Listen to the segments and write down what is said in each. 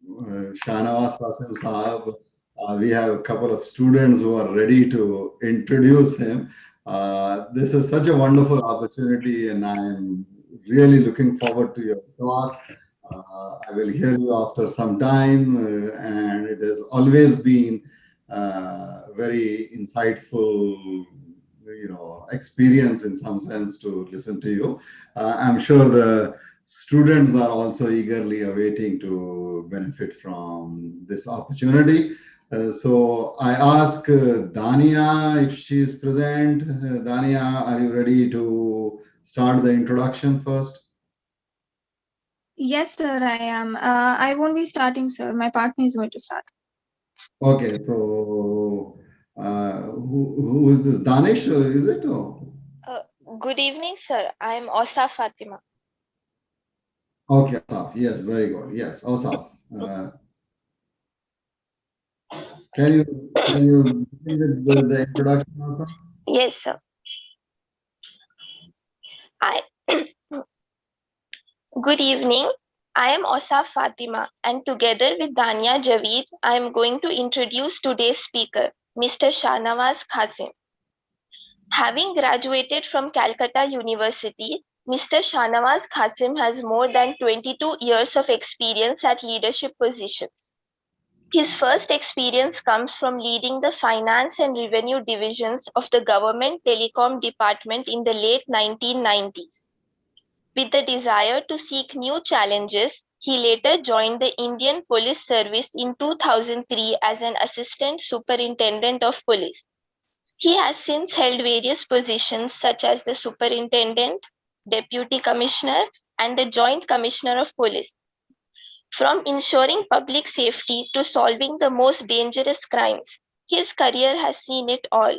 Shahnawaz Qasim Sahab. We have a couple of students who are ready to introduce him. This is such a wonderful opportunity, and I'm really looking forward to your talk. I will hear you after some time, and it has always been very insightful, experience in some sense to listen to you. I'm sure the students are also eagerly awaiting to benefit from this opportunity. So I ask Dania if she is present. Dania, are you ready to start the introduction first? Yes, sir, I am. I won't be starting, sir. My partner is going to start. Okay, so who is this? Danish, is it? Oh, Uh, Good evening, sir. I'm Osa Fatima. okay, Asaf. Yes, very good. Yes, Asaf. Can you begin with the introduction, Asaf? Yes, sir. I Good evening. I am Osa Fatima, and together with Dania Javeed, I am going to introduce today's speaker, Mr. Shahnawaz Qasim. Having graduated from Calcutta University, Mr. Shahnawaz Qasim has more than 22 years of experience at leadership positions. His first experience comes from leading the finance and revenue divisions of the government telecom department in the late 1990s. With the desire to seek new challenges, he later joined the Indian Police Service in 2003 as an assistant superintendent of police. He has since held various positions such as the superintendent, deputy commissioner, and the joint commissioner of police. From ensuring public safety to solving the most dangerous crimes, his career has seen it all.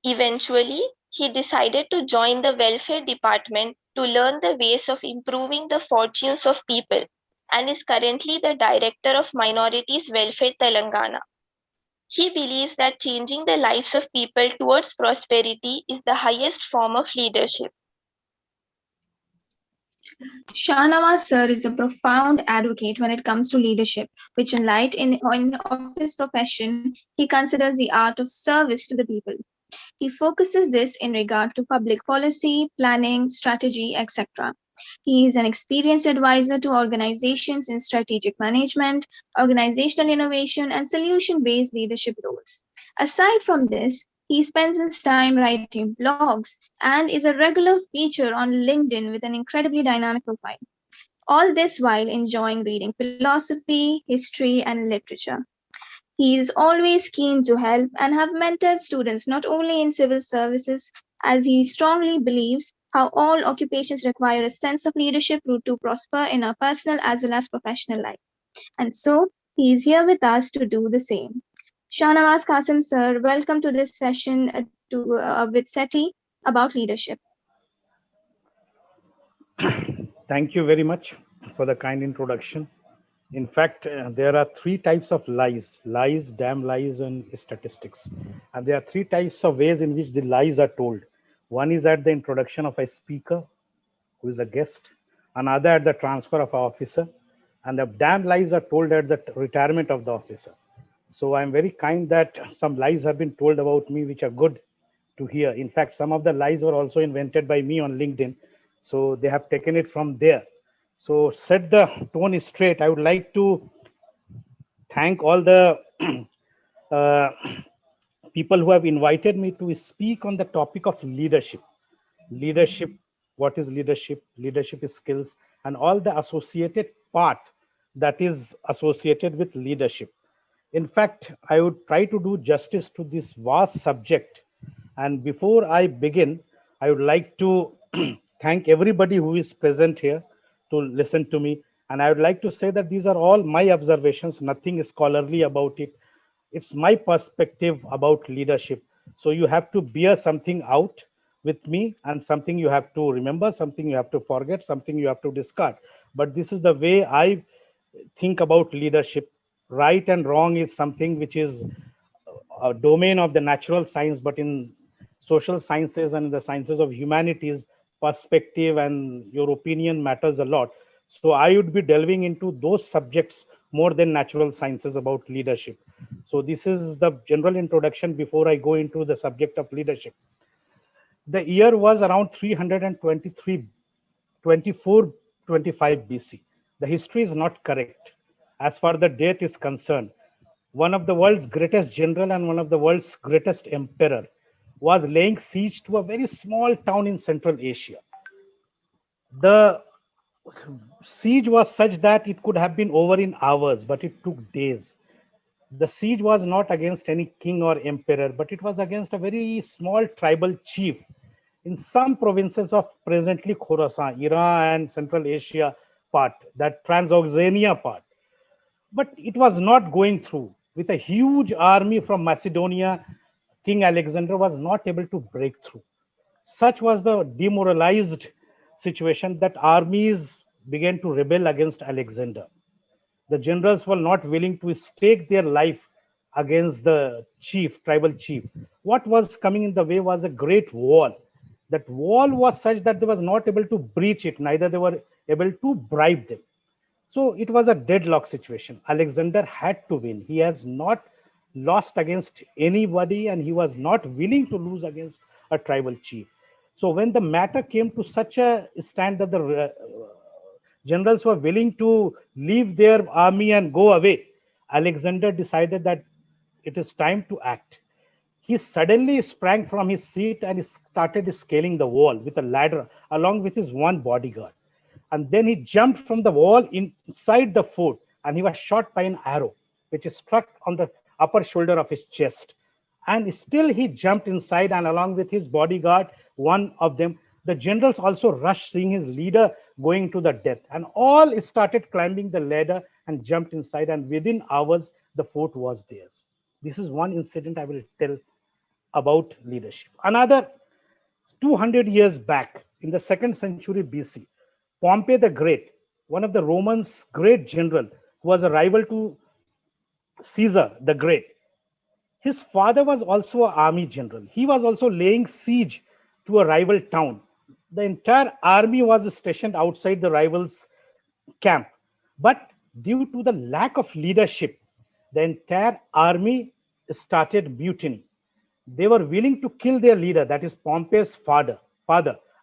Eventually, he decided to join the welfare department to learn the ways of improving the fortunes of people and is currently the director of Minorities Welfare Telangana. He believes that changing the lives of people towards prosperity is the highest form of leadership. Shahnawaz sir is a profound advocate when it comes to leadership, which of his profession, he considers the art of service to the people. He focuses this in regard to public policy, planning, strategy, etc. He is an experienced advisor to organizations in strategic management, organizational innovation, and solution based leadership roles. Aside from this, he spends his time writing blogs and is a regular feature on LinkedIn with an incredibly dynamic profile. All this while enjoying reading philosophy, history, and literature. He is always keen to help and have mentored students not only in civil services, as he strongly believes how all occupations require a sense of leadership to prosper in our personal as well as professional life. And so he is here with us to do the same. Shahnawaz Qasim sir, welcome to this session with SETI about leadership. Thank you very much for the kind introduction. In fact, there are three types of lies, damn lies, and statistics. And there are three types of ways in which the lies are told. One is at the introduction of a speaker who is the guest, another at the transfer of an officer, and the damn lies are told at the retirement of the officer. So I'm very kind that some lies have been told about me, which are good to hear. In fact, some of the lies were also invented by me on LinkedIn. So they have taken it from there. So set the tone straight. I would like to thank all the uh, people who have invited me to speak on the topic of leadership. Leadership, what is leadership? Leadership is skills and all the associated part that is associated with leadership. In fact, I would try to do justice to this vast subject. And before I begin, I would like to thank everybody who is present here to listen to me. And I would like to say that these are all my observations, nothing scholarly about it. It's my perspective about leadership. So you have to bear something out with me, and something you have to remember, something you have to forget, something you have to discard. But this is the way I think about leadership. Right and wrong is something which is a domain of the natural science, but in social sciences and the sciences of humanities, perspective and your opinion matters a lot. So I would be delving into those subjects more than natural sciences about leadership. So this is the general introduction before I go into the subject of leadership. The year was around 323, 24, 25 BC. The history is not correct. As far the date is concerned, one of the world's greatest general and one of the world's greatest emperor was laying siege to a very small town in Central Asia. The siege was such that it could have been over in hours, but it took days. The siege was not against any king or emperor, but it was against a very small tribal chief in some provinces of presently Khorasan, Iran and Central Asia part, that Transoxania part. But it was not going through. With a huge army from Macedonia, King Alexander was not able to break through. Such was the demoralized situation that armies began to rebel against Alexander. The generals were not willing to stake their life against the chief, tribal chief. What was coming in the way was a great wall. That wall was such that they was not able to breach it, neither they were able to bribe them. So it was a deadlock situation. Alexander had to win. He has not lost against anybody and he was not willing to lose against a tribal chief. So when the matter came to such a stand that the generals were willing to leave their army and go away, Alexander decided that it is time to act. He suddenly sprang from his seat and started scaling the wall with a ladder along with his one bodyguard. And then he jumped from the wall inside the fort and he was shot by an arrow, which struck on the upper shoulder of his chest. And still he jumped inside and along with his bodyguard, one of them, the generals also rushed seeing his leader going to the death. And all started climbing the ladder and jumped inside. And within hours, the fort was theirs. This is one incident I will tell about leadership. Another 200 years back in the 2nd century BC, Pompey the Great, one of the Romans' great general, who was a rival to Caesar the Great. His father was also an army general. He was also laying siege to a rival town. The entire army was stationed outside the rival's camp. But due to the lack of leadership, the entire army started mutiny. They were willing to kill their leader, that is Pompey's father,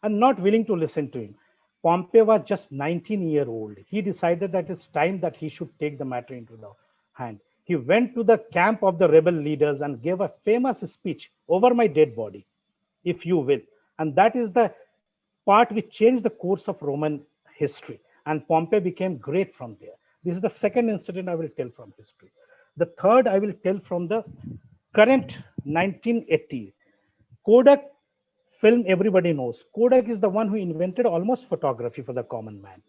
and not willing to listen to him. Pompey was just 19-year-old. He decided that it's time that he should take the matter into the hand. He went to the camp of the rebel leaders and gave a famous speech, "Over my dead body, if you will." And that is the part which changed the course of Roman history. And Pompey became great from there. This is the second incident I will tell from history. The third I will tell from the current 1980. Kodak film, everybody knows. Kodak is the one who invented almost photography for the common man.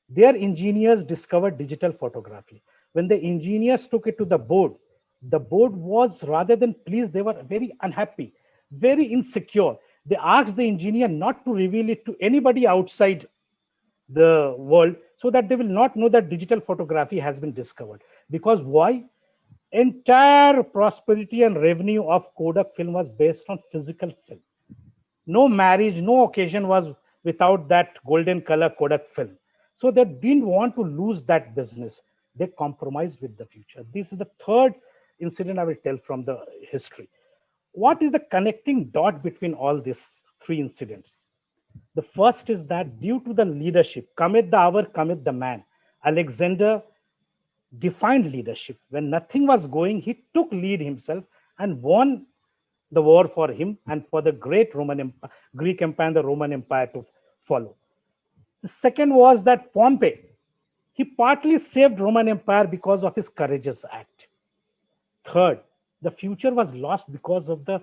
Their engineers discovered digital photography. When the engineers took it to the board was, rather than pleased, they were very unhappy, very insecure. They asked the engineer not to reveal it to anybody outside the world so that they will not know that digital photography has been discovered. Because why? Entire prosperity and revenue of Kodak film was based on physical film. No marriage, no occasion was without that golden color Kodak film. So they didn't want to lose that business. They compromised with the future. This is the third incident I will tell from the history. What is the connecting dot between all these three incidents? The first is that due to the leadership, cometh the hour, cometh the man. Alexander defined leadership. When nothing was going, he took lead himself and won the war for him and for the great Greek Empire and the Roman Empire to follow. The second was that Pompey, he partly saved Roman Empire because of his courageous act. Third, the future was lost because of the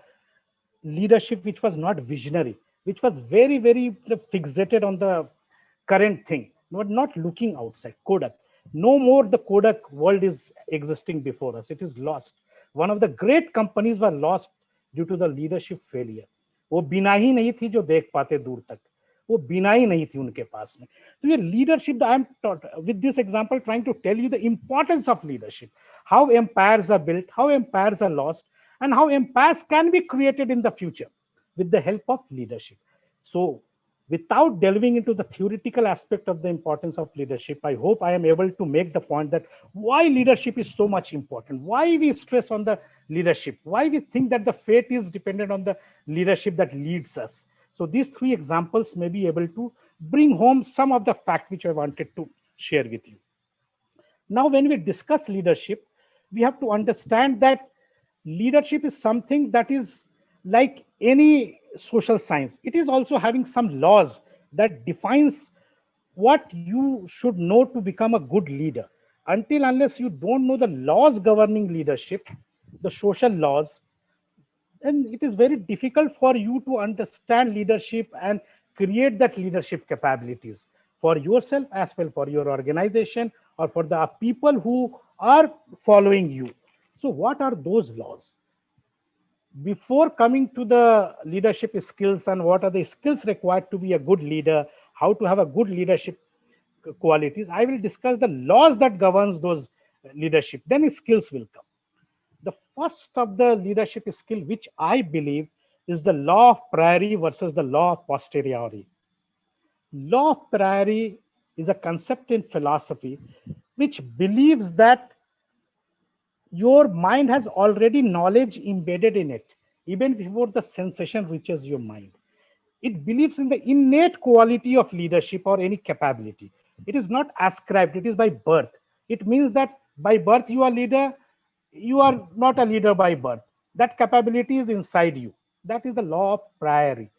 leadership which was not visionary, which was very, very fixated on the current thing, not looking outside. Kodak. No more the Kodak world is existing before us. It is lost. One of the great companies were lost due to the leadership failure. वो बिना ही नहीं थी जो देख पाते दूर तक, वो बिना ही नहीं थी उनके पास में. तो ये leadership, I am with this example trying to tell you the importance of leadership, how empires are built, how empires are lost, and how empires can be created in the future with the help of leadership. So Without delving into the theoretical aspect of the importance of leadership, I hope I am able to make the point that why leadership is so much important, why we stress on the leadership, why we think that the fate is dependent on the leadership that leads us. So these three examples may be able to bring home some of the fact which I wanted to share with you. Now, when we discuss leadership, we have to understand that leadership is something that is like any social science. It is also having some laws that defines what you should know to become a good leader. Until unless you don't know the laws governing leadership, the social laws, then it is very difficult for you to understand leadership and create that leadership capabilities for yourself as well, for your organization or for the people who are following you. So what are those laws? Before coming to the leadership skills and what are the skills required to be a good leader, how to have a good leadership qualities, I will discuss the laws that governs those leadership, then skills will come. The first of the leadership skill, which I believe is the law of priori versus the law of posteriori. Law of priori is a concept in philosophy which believes that your mind has already knowledge embedded in it, even before the sensation reaches your mind. It believes in the innate quality of leadership or any capability. It is not ascribed, it is by birth. It means that by birth you are leader, you are not a leader by birth. That capability is inside you. That is the law of priori,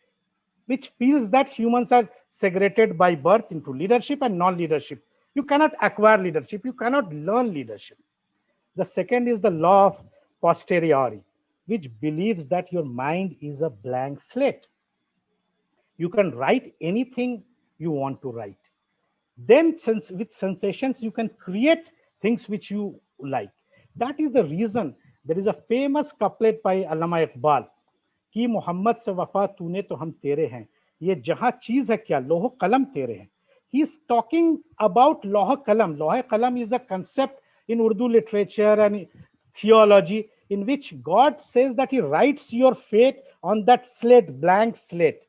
which feels that humans are segregated by birth into leadership and non-leadership. You cannot acquire leadership, you cannot learn leadership. The second is the law of posteriori, which believes that your mind is a blank slate. You can write anything you want to write. Then with sensations, you can create things which you like. That is the reason there is a famous couplet by Allama Iqbal, कि मोहम्मद से वफा तूने तो हम तेरे हैं, ये जहां चीज है क्या लोह कलम तेरे हैं. He is talking about Loha Kalam. Loha Kalam is a concept in Urdu literature and theology in which God says that He writes your fate on that slate, blank slate.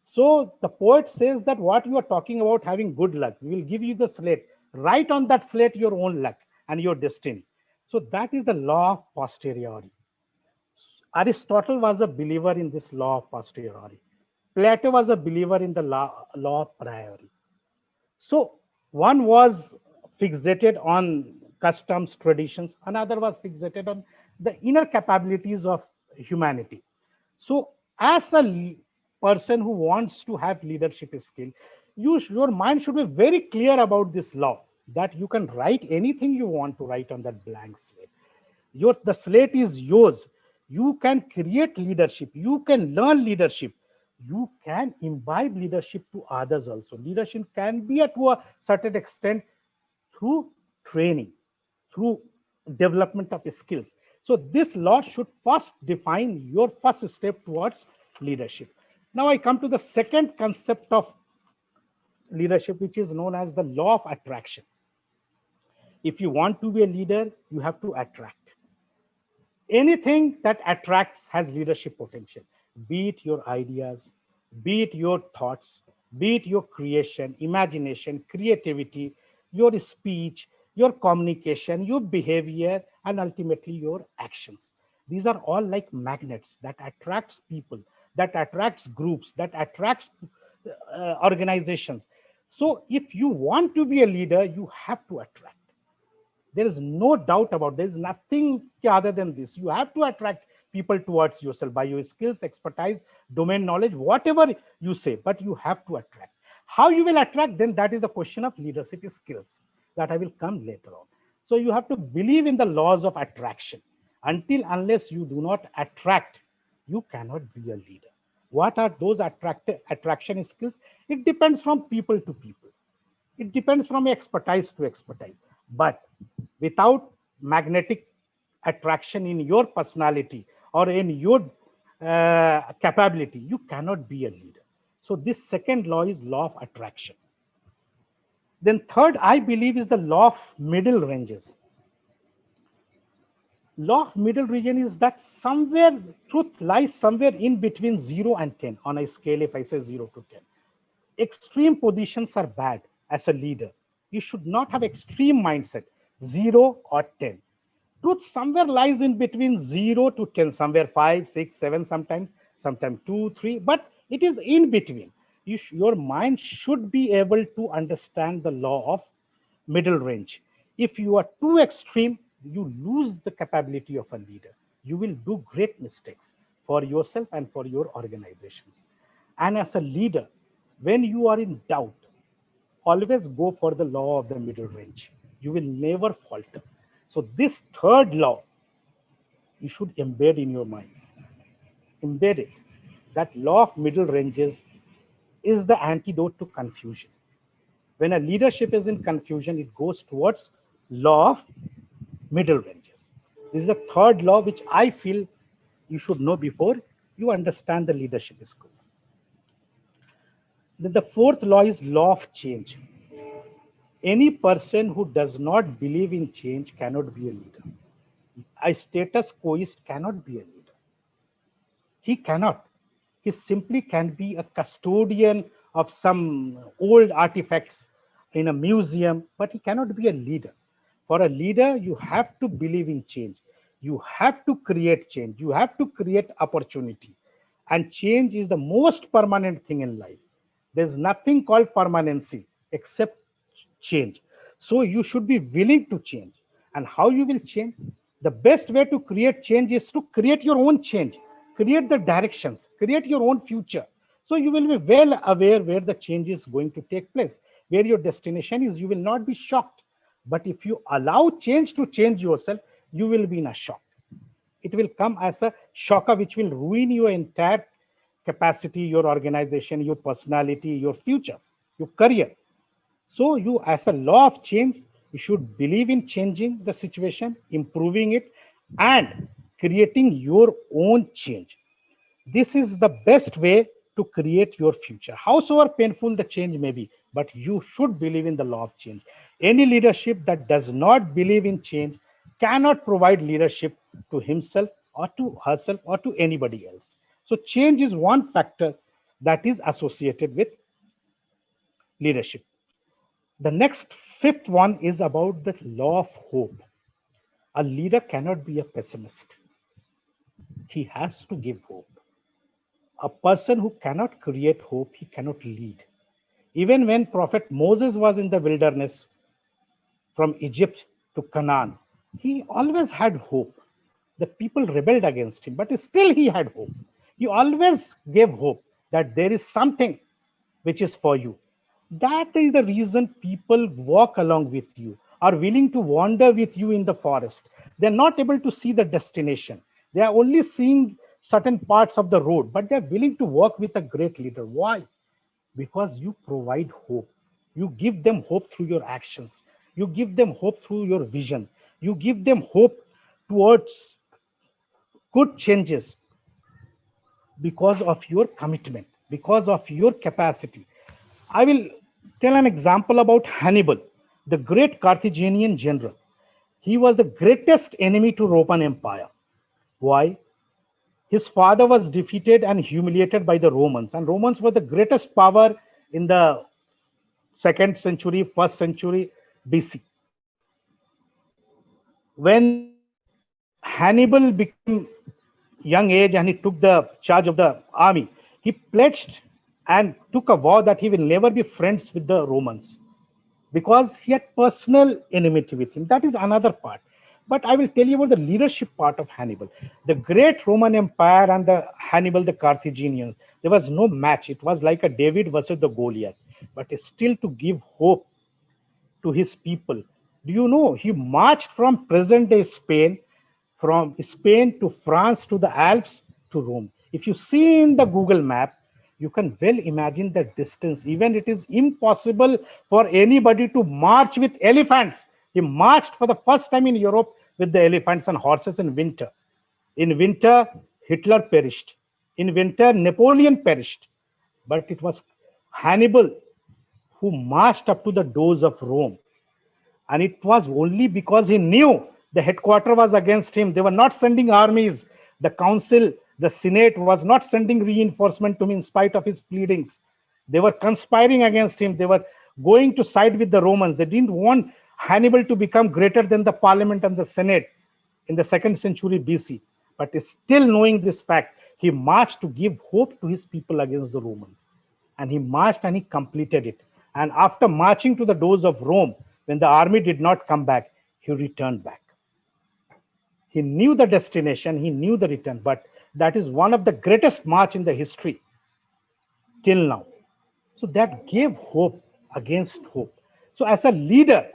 So the poet says that what you are talking about having good luck, we will give you the slate. Write on that slate your own luck and your destiny. So that is the law of posteriori. Aristotle was a believer in this law of posteriori. Plato was a believer in the law of priori. So one was fixated on customs, traditions, another was fixated on the inner capabilities of humanity. So as a person who wants to have leadership skill, your mind should be very clear about this law, that you can write anything you want to write on that blank slate. The slate is yours. You can create leadership. You can learn leadership. You can imbibe leadership to others also. Leadership can be to a certain extent through training, through development of skills. So this law should first define your first step towards leadership. Now I come to the second concept of leadership, which is known as the law of attraction. If you want to be a leader, you have to attract. Anything that attracts has leadership potential, be it your ideas, be it your thoughts, be it your creation, imagination, creativity, your speech, your communication, your behavior, and ultimately your actions. These are all like magnets that attracts people, that attracts groups, that attracts organizations. So if you want to be a leader, you have to attract. There is no doubt about it. There is nothing other than this. You have to attract people towards yourself by your skills, expertise, domain knowledge, whatever you say, but you have to attract. How you will attract, then that is the question of leadership skills that I will come later on. So you have to believe in the laws of attraction. Unless you do not attract, you cannot be a leader. What are those attraction skills? It depends from people to people. It depends from expertise to expertise. But without magnetic attraction in your personality or in your capability, you cannot be a leader. So this second law is law of attraction. Then third, I believe, is the law of middle ranges. Law of middle region is that truth lies somewhere in between 0 and 10 on a scale, if I say 0 to 10. Extreme positions are bad as a leader. You should not have extreme mindset, 0 or 10. Truth somewhere lies in between 0 to 10, somewhere 5, 6, 7, sometimes 2, 3, but it is in between. Your mind should be able to understand the law of middle range. If you are too extreme, you lose the capability of a leader. You will do great mistakes for yourself and for your organizations. And as a leader, when you are in doubt, always go for the law of the middle range. You will never falter. So this third law, you should embed in your mind. Embed it. That law of middle ranges is the antidote to confusion. When a leadership is in confusion, it goes towards law of middle ranges. This is the third law which I feel you should know before you understand the leadership skills. Then the fourth law is law of change. Any person who does not believe in change cannot be a leader. A status quoist cannot be a leader. He cannot. He simply can be a custodian of some old artifacts in a museum, but he cannot be a leader. For a leader, you have to believe in change. You have to create change. You have to create opportunity. And change is the most permanent thing in life. There's nothing called permanency except change. So you should be willing to change. And how you will change? The best way to create change is to create your own change, create the directions, create your own future. So you will be well aware where the change is going to take place, where your destination is. You will not be shocked. But if you allow change to change yourself, you will be in a shock. It will come as a shocker which will ruin your entire capacity, your organization, your personality, your future, your career. So you, as a law of change, you should believe in changing the situation, improving it, and creating your own change. This is the best way to create your future. Howsoever painful the change may be, but you should believe in the law of change. Any leadership that does not believe in change cannot provide leadership to himself or to herself or to anybody else. So change is one factor that is associated with leadership. The next fifth one is about the law of hope. A leader cannot be a pessimist. He has to give hope. A person who cannot create hope, he cannot lead. Even when Prophet Moses was in the wilderness from Egypt to Canaan, he always had hope. The people rebelled against him, but still he had hope. He always gave hope that there is something which is for you. That is the reason people walk along with you, are willing to wander with you in the forest. They're not able to see the destination. They are only seeing certain parts of the road, but they're willing to walk with a great leader. Why? Because you provide hope. You give them hope through your actions. You give them hope through your vision. You give them hope towards good changes because of your commitment, because of your capacity. I will tell an example about Hannibal, the great Carthaginian general. He was the greatest enemy to Roman Empire. Why? His father was defeated and humiliated by the Romans, and Romans were the greatest power in the 2nd century, 1st century BC. When Hannibal became young age and he took the charge of the army, he pledged and took a vow that he will never be friends with the Romans because he had personal enmity with him. That is another part. But I will tell you about the leadership part of Hannibal. The great Roman Empire and the Hannibal, the Carthaginians, there was no match. It was like a David versus the Goliath. But still to give hope to his people. Do you know, he marched from present-day Spain, from Spain to France to the Alps to Rome. If you see in the Google map, you can well imagine the distance. Even it is impossible for anybody to march with elephants. He marched for the first time in Europe with the elephants and horses in winter. In winter, Hitler perished. In winter, Napoleon perished. But it was Hannibal who marched up to the doors of Rome. And it was only because he knew the headquarters was against him. They were not sending armies. The council, the Senate was not sending reinforcement to him in spite of his pleadings. They were conspiring against him. They were going to side with the Romans. They didn't want Hannibal to become greater than the parliament and the Senate in the 2nd century BC. But still knowing this fact, he marched to give hope to his people against the Romans. And he marched and he completed it. And after marching to the doors of Rome, when the army did not come back, he returned back. He knew the destination, he knew the return, but that is one of the greatest march in the history till now. So that gave hope against hope. So as a leader,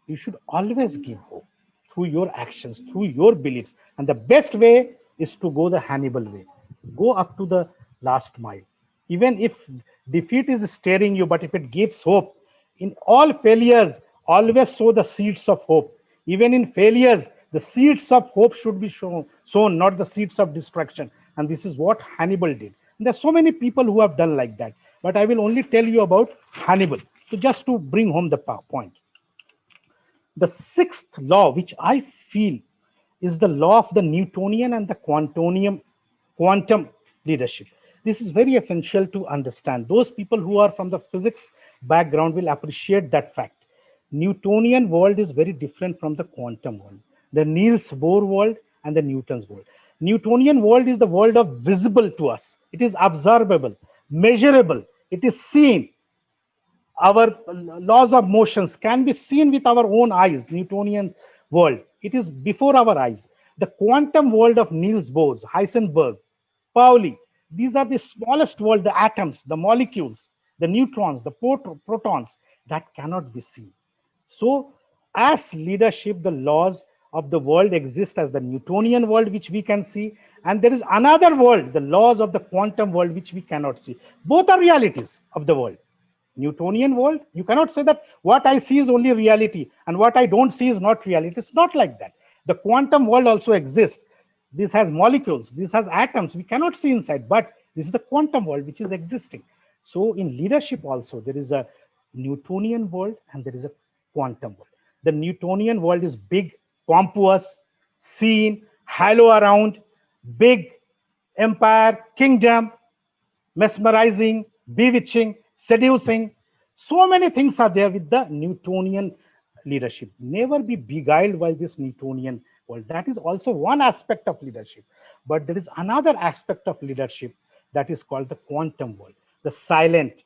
you should always give hope through your actions, through your beliefs. And the best way is to go the Hannibal way. Go up to the last mile. Even if defeat is staring you, but if it gives hope, in all failures, always sow the seeds of hope. Even in failures, the seeds of hope should be sown, not the seeds of destruction. And this is what Hannibal did. And there are so many people who have done like that. But I will only tell you about Hannibal. So just to bring home the point. The 6th law, which I feel is the law of the Newtonian and the quantum leadership. This is very essential to understand. Those people who are from the physics background will appreciate that fact. Newtonian world is very different from the quantum world, the Niels Bohr world and the Newton's world. Newtonian world is the world of visible to us. It is observable, measurable. It is seen. Our laws of motions can be seen with our own eyes. Newtonian world, it is before our eyes. The quantum world of Niels Bohr, Heisenberg, Pauli, these are the smallest world, the atoms, the molecules, the neutrons, the protons, that cannot be seen. So as leadership, the laws of the world exist as the Newtonian world, which we can see, and there is another world, the laws of the quantum world, which we cannot see. Both are realities of the world. Newtonian world, you cannot say that what I see is only reality and what I don't see is not reality. It's not like that. The quantum world also exists. This has molecules, this has atoms, we cannot see inside, but this is the quantum world which is existing. So in leadership also, there is a Newtonian world and there is a quantum world. The Newtonian world is big, pompous, seen, halo around, big, empire, kingdom, mesmerizing, bewitching, seducing. So many things are there with the Newtonian leadership. Never be beguiled by this Newtonian world. That is also one aspect of leadership. But there is another aspect of leadership that is called the quantum world. The silent,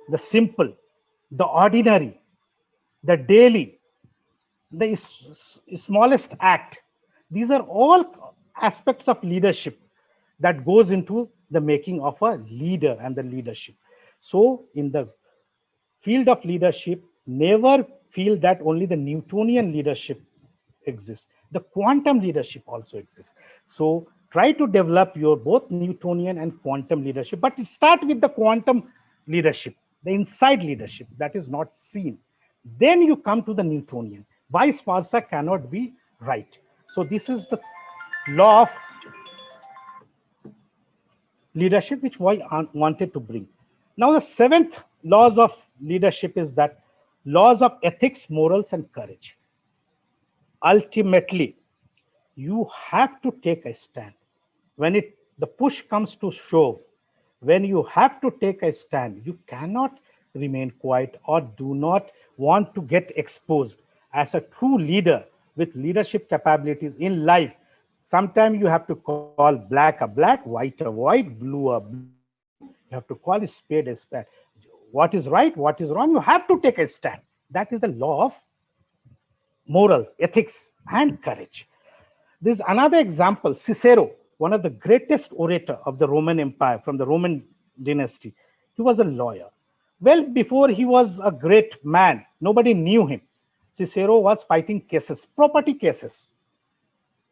the simple, the ordinary, the daily, the smallest act. These are all aspects of leadership that goes into the making of a leader and the leadership. So in the field of leadership, never feel that only the Newtonian leadership exists. The quantum leadership also exists. So try to develop your both Newtonian and quantum leadership, but start with the quantum leadership, the inside leadership that is not seen. Then you come to the Newtonian. Vice versa cannot be right. So this is the law of leadership which I wanted to bring. Now the 7th laws of leadership is that laws of ethics, morals, and courage. Ultimately, you have to take a stand. When the push comes to shove, when you have to take a stand, you cannot remain quiet or do not want to get exposed. As a true leader with leadership capabilities in life, sometimes you have to call black a black, white a white, blue a blue. You have to call a spade a spade. What is right, what is wrong, you have to take a stand. That is the law of moral, ethics, and courage. There's another example, Cicero, one of the greatest orator of the Roman Empire from the Roman dynasty. He was a lawyer. Well, before he was a great man, nobody knew him. Cicero was fighting cases, property cases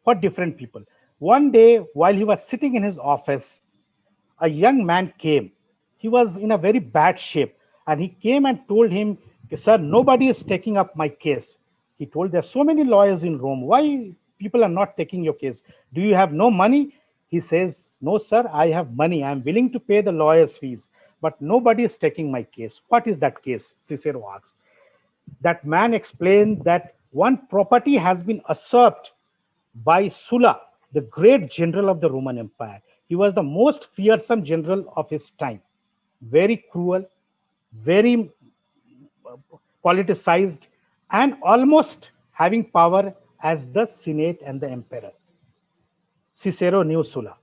for different people. One day, while he was sitting in his office, a young man came. He was in a very bad shape. And he came and told him, sir, nobody is taking up my case. He told, there are so many lawyers in Rome. Why people are not taking your case? Do you have no money? He says, no, sir, I have money. I'm willing to pay the lawyer's fees. But nobody is taking my case. What is that case? Cicero asked. That man explained that one property has been usurped by Sulla, the great general of the Roman Empire. He was the most fearsome general of his time. very cruel, very politicized, and almost having power as the Senate and the emperor. Cicero knew Sulla.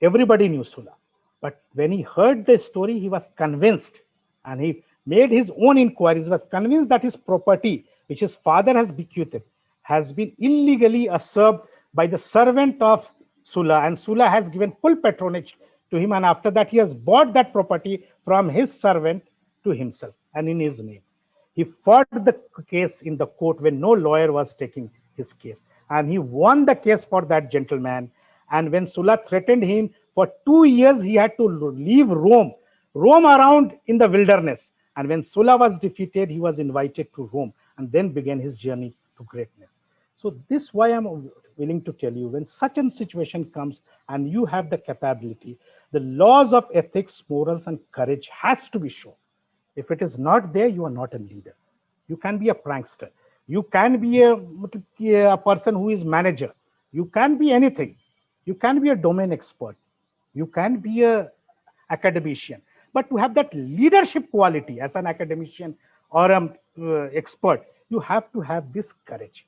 Everybody knew Sulla. But when he heard the story, he was convinced, and he made his own inquiries, was convinced that his property, which his father has bequeathed, has been illegally usurped by the servant of Sulla, and Sulla has given full patronage to him, and after that he has bought that property from his servant to himself and in his name. He fought the case in the court when no lawyer was taking his case, and he won the case for that gentleman. And when Sulla threatened him for 2 years, he had to leave Rome, roam around in the wilderness. And when Sulla was defeated, he was invited to Rome, and then began his journey to greatness. So this why I'm willing to tell you, when such a situation comes and you have the capability, the laws of ethics, morals, and courage has to be shown. If it is not there, you are not a leader. You can be a prankster. You can be a person who is manager. You can be anything. You can be a domain expert. You can be a academician. But to have that leadership quality as an academician or an expert, you have to have this courage,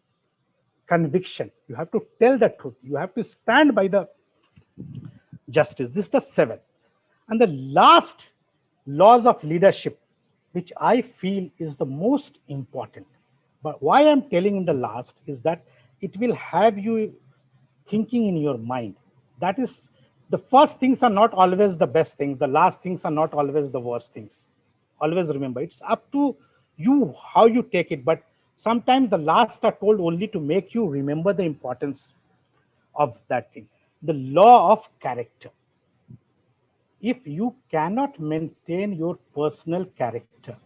conviction. You have to tell the truth. You have to stand by the justice. This is the seventh. And the last laws of leadership, which I feel is the most important. But why I'm telling in the last is that it will have you thinking in your mind. That is, the first things are not always the best things. The last things are not always the worst things. Always remember, it's up to you how you take it. But sometimes the last are told only to make you remember the importance of that thing. The law of character. If you cannot maintain your personal character,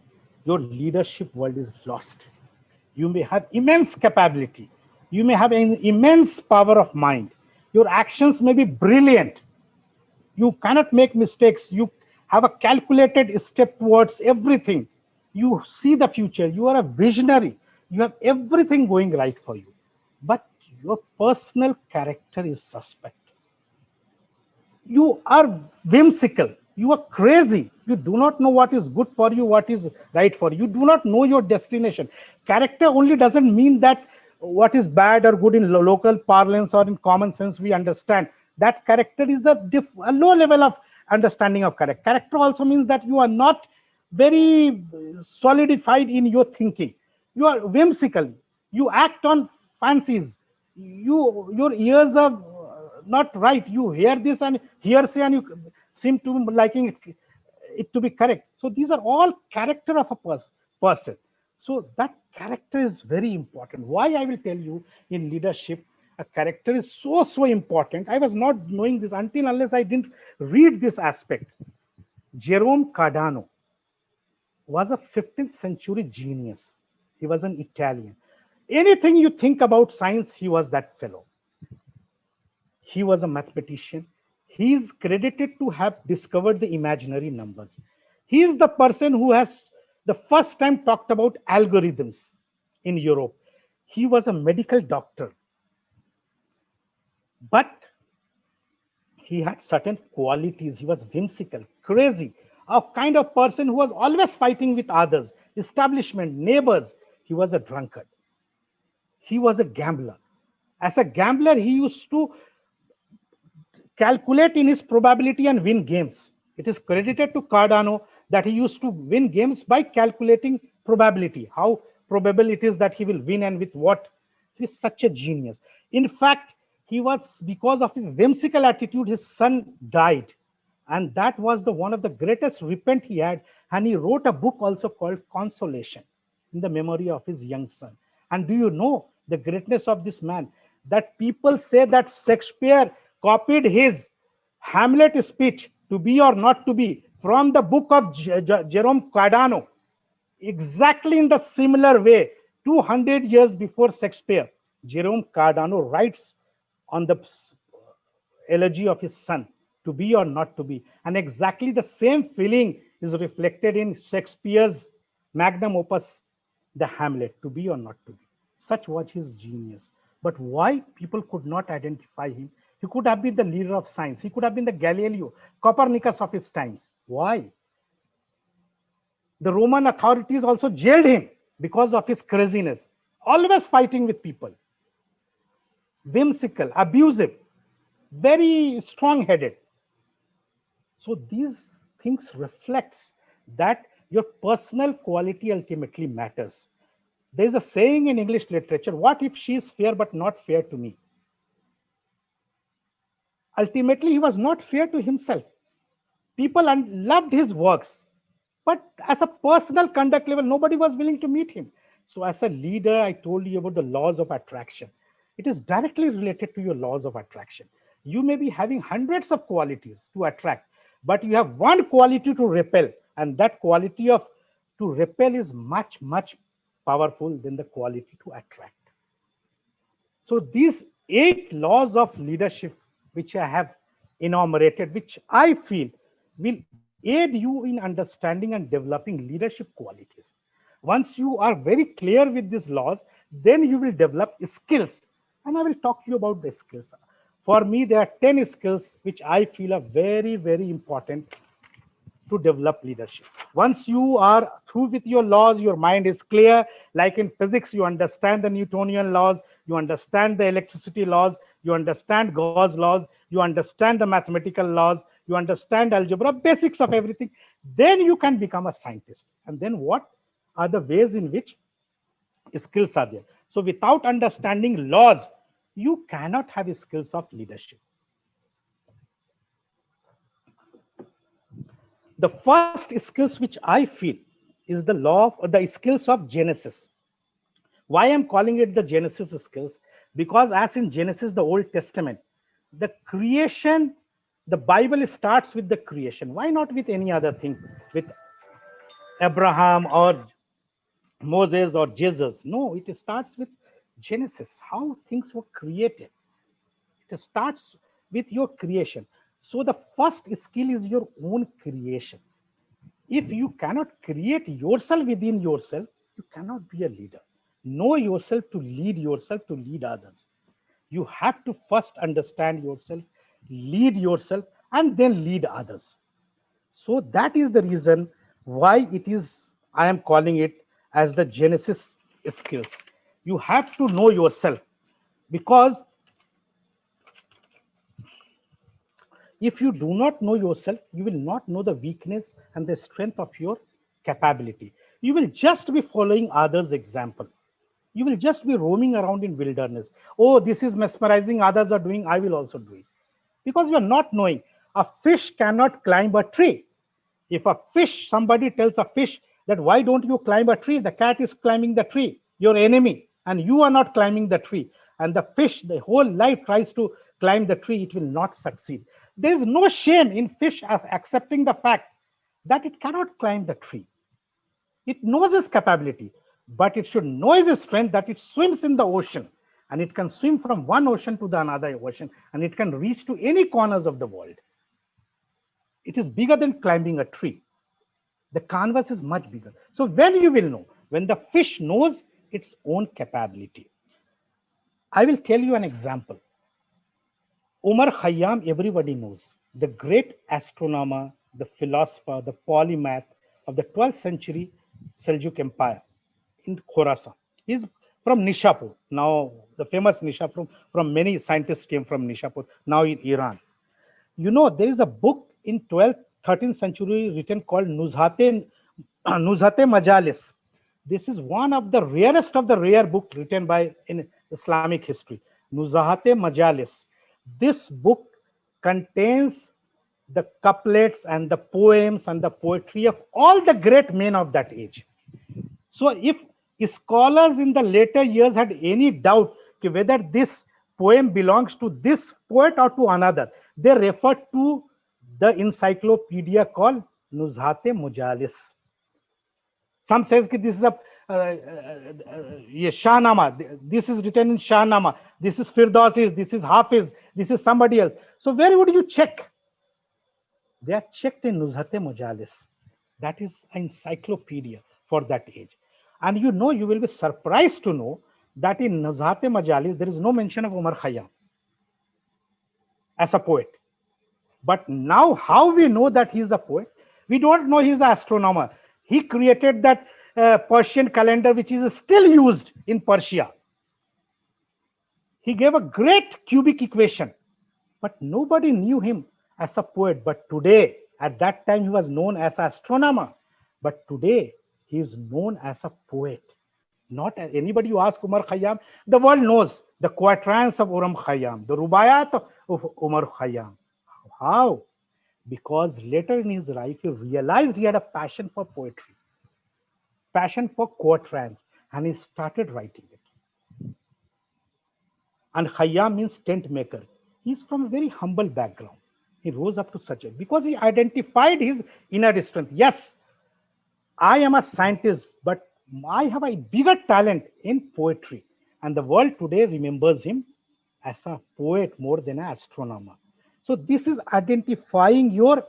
your leadership world is lost. You may have immense capability. You may have an immense power of mind. Your actions may be brilliant. You cannot make mistakes. You have a calculated step towards everything. You see the future. You are a visionary. You have everything going right for you. But your personal character is suspect. You are whimsical. You are crazy. You do not know what is good for you, what is right for you. You do not know your destination. Character only doesn't mean that what is bad or good in local parlance or in common sense we understand. That character is a low level of understanding of character. Character also means that you are not very solidified in your thinking. You are whimsical. You act on fancies. Your ears are not right. You hear this and hearsay and you seem to be liking it to be correct. So these are all character of a person. So that character is very important. Why I will tell you, in leadership, a character is so important. I was not knowing this until unless I didn't read this aspect. Jerome Cardano was a 15th century genius. He was an Italian. Anything you think about science, he was that fellow. He was a mathematician. He is credited to have discovered the imaginary numbers. He is the person who has the first time talked about algorithms in Europe. He was a medical doctor. But he had certain qualities. He was whimsical, crazy, a kind of person who was always fighting with others, establishment, neighbors. He was a drunkard. He was a gambler. As a gambler, he used to calculate in his probability and win games. It is credited to Cardano that he used to win games by calculating probability, how probable it is that he will win and with what. He is such a genius. In fact, he was, because of his whimsical attitude, his son died. And that was one of the greatest repent he had. And he wrote a book also called Consolation in the memory of his young son. And do you know the greatness of this man? That people say that Shakespeare copied his Hamlet speech, to be or not to be, from the book of Jerome Cardano, exactly in the similar way. 200 years before Shakespeare, Jerome Cardano writes on the elegy of his son, to be or not to be. And exactly the same feeling is reflected in Shakespeare's magnum opus, the Hamlet, to be or not to be. Such was his genius. But why people could not identify him? He could have been the leader of science. He could have been the Galileo, Copernicus of his times. Why? The Roman authorities also jailed him because of his craziness, always fighting with people, whimsical, abusive, very strong-headed. So these things reflects that your personal quality ultimately matters. There is a saying in English literature, what if she is fair but not fair to me? Ultimately, he was not fair to himself. People loved his works, but as a personal conduct level, nobody was willing to meet him. So as a leader, I told you about the laws of attraction. It is directly related to your laws of attraction. You may be having hundreds of qualities to attract, but you have one quality to repel, and that quality of to repel is much, much powerful than the quality to attract. So these 8 laws of leadership, which I have enumerated, which I feel will aid you in understanding and developing leadership qualities. Once you are very clear with these laws, then you will develop skills. And I will talk to you about the skills. For me, there are 10 skills which I feel are very, very important to develop leadership. Once you are through with your laws, your mind is clear. Like in physics, you understand the Newtonian laws, you understand the electricity laws, you understand Gauss laws, you understand the mathematical laws, you understand algebra, basics of everything. Then you can become a scientist. And then what are the ways in which skills are there? So without understanding laws, you cannot have skills of leadership. The first skills which I feel is the law of the skills of Genesis. Why I'm calling it the Genesis skills? Because as in Genesis, the Old Testament, the creation, the Bible starts with the creation. Why not with any other thing? With Abraham or Moses or Jesus? No, it starts with Genesis, how things were created. It starts with your creation. So the first skill is your own creation. If you cannot create yourself within yourself, you cannot be a leader. Know yourself to lead yourself, to lead others. You have to first understand yourself, lead yourself, and then lead others. So that is the reason why I am calling it as the Genesis skills. You have to know yourself, because if you do not know yourself, you will not know the weakness and the strength of your capability. You will just be following others' example. You will just be roaming around in wilderness. Oh, this is mesmerizing, others are doing, I will also do it. Because you are not knowing. A fish cannot climb a tree. If somebody tells a fish that why don't you climb a tree? The cat is climbing the tree, your enemy, and you are not climbing the tree. And the fish, the whole life tries to climb the tree, it will not succeed. There is no shame in fish of accepting the fact that it cannot climb the tree. It knows its capability, but it should know its strength that it swims in the ocean, and it can swim from one ocean to the another ocean, and it can reach to any corners of the world. It is bigger than climbing a tree. The canvas is much bigger. So when you will know, when the fish knows its own capability. I will tell you an example. Omar Khayyam, everybody knows, the great astronomer, the philosopher, the polymath of the 12th century Seljuk Empire in Khorasan. He's from Nishapur. Now, the famous Nishapur, from many scientists came from Nishapur, now in Iran. You know, there is a book in 12th, 13th century written called Nuzhat-e Majalis. This is one of the rarest of the rare book written by in Islamic history, Nuzhat-e Majalis. This book contains the couplets and the poems and the poetry of all the great men of that age. So if scholars in the later years had any doubt whether this poem belongs to this poet or to another, they refer to the encyclopedia called Nuzhat-e Majalis. Some says that this is a Shahnama. This is written in Shahnama. This is Firdausis. This is Hafiz. This is somebody else. So where would you check? They are checked in Nuzhat-e Majalis. That is an encyclopedia for that age. And you know, you will be surprised to know that in Nuzhat-e Majalis, there is no mention of Omar Khayyam as a poet. But now how we know that he is a poet? We don't know he is an astronomer. He created that Persian calendar, which is still used in Persia. He gave a great cubic equation, but nobody knew him as a poet. But today, at that time, he was known as an astronomer. But today, he is known as a poet. Not as anybody you ask Umar Khayyam, the world knows the quatrains of Umar Khayyam, the rubayat of Umar Khayyam. How? Because later in his life, he realized he had a passion for poetry, passion for quatrains, and he started writing it. And Khayyam means tent maker. He's from a very humble background. He rose up to such a, because he identified his inner strength. Yes, I am a scientist, but I have a bigger talent in poetry. And the world today remembers him as a poet more than an astronomer. So this is identifying your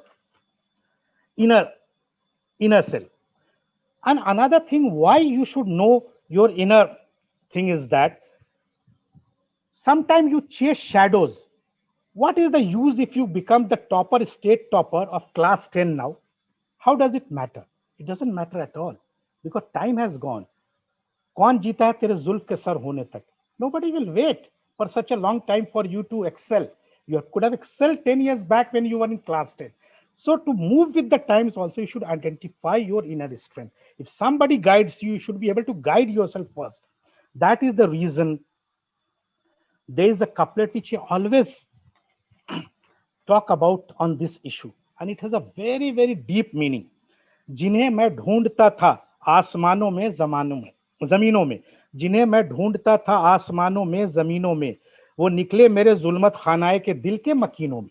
inner self. And another thing why you should know your inner thing is that sometimes you chase shadows. What is the use if you become the topper, state topper of class 10 now? How does it matter? It doesn't matter at all, because time has gone. कौन जीता है तेरे जुल्फ के sir होने तक? Nobody will wait for such a long time for you to excel. You could have excelled 10 years back when you were in class 10. So to move with the times also, you should identify your inner strength. If somebody guides you, you should be able to guide yourself first. That is the reason there is a couplet which I always talk about on this issue, and it has a very, very deep meaning. जिन्हें मैं ढूंढता था आसमानों में जमीनों में, जिन्हें मैं ढूंढता था आसमानों में जमीनों में, वो निकले मेरे जुल्मत खानाए के दिल के मकीनों में.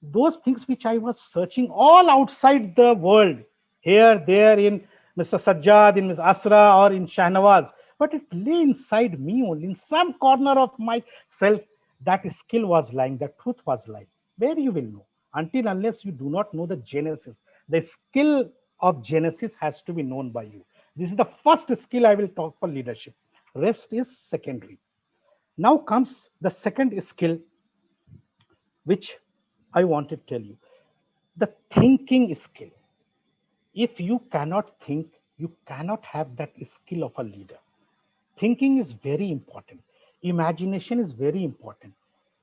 Those things which I was searching all outside the world, here, there, in Mr. Sajjad, in Ms. Asra, or in Shahnawaz, but it lay inside me only, in some corner of myself. That skill was lying, the truth was lying. Where you will know? Until unless you do not know the genesis. The skill of genesis has to be known by you. This is the first skill I will talk for leadership. Rest is secondary. Now comes the second skill, which I want to tell you. The thinking skill. If you cannot think, you cannot have that skill of a leader. Thinking is very important. Imagination is very important.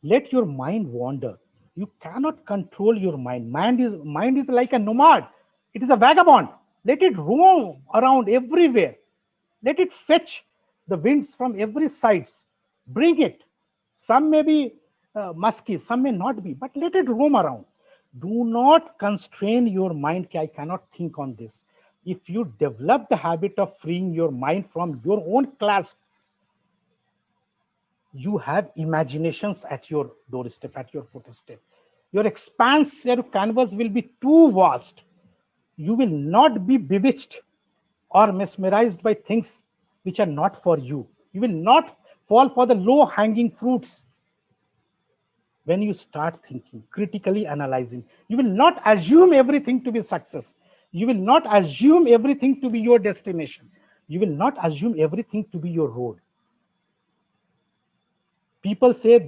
Let your mind wander. You cannot control your mind. Mind is like a nomad. It is a vagabond. Let it roam around everywhere. Let it fetch the winds from every sides. Bring it. Some may be musky, some may not be, but let it roam around. Do not constrain your mind. I cannot think on this. If you develop the habit of freeing your mind from your own clasp, you have imaginations at your doorstep, at your footstep. Your expanse, your canvas will be too vast. You will not be bewitched or mesmerized by things which are not for you. You will not fall for the low-hanging fruits. When you start thinking, critically analyzing, you will not assume everything to be success. You will not assume everything to be your destination. You will not assume everything to be your road. People say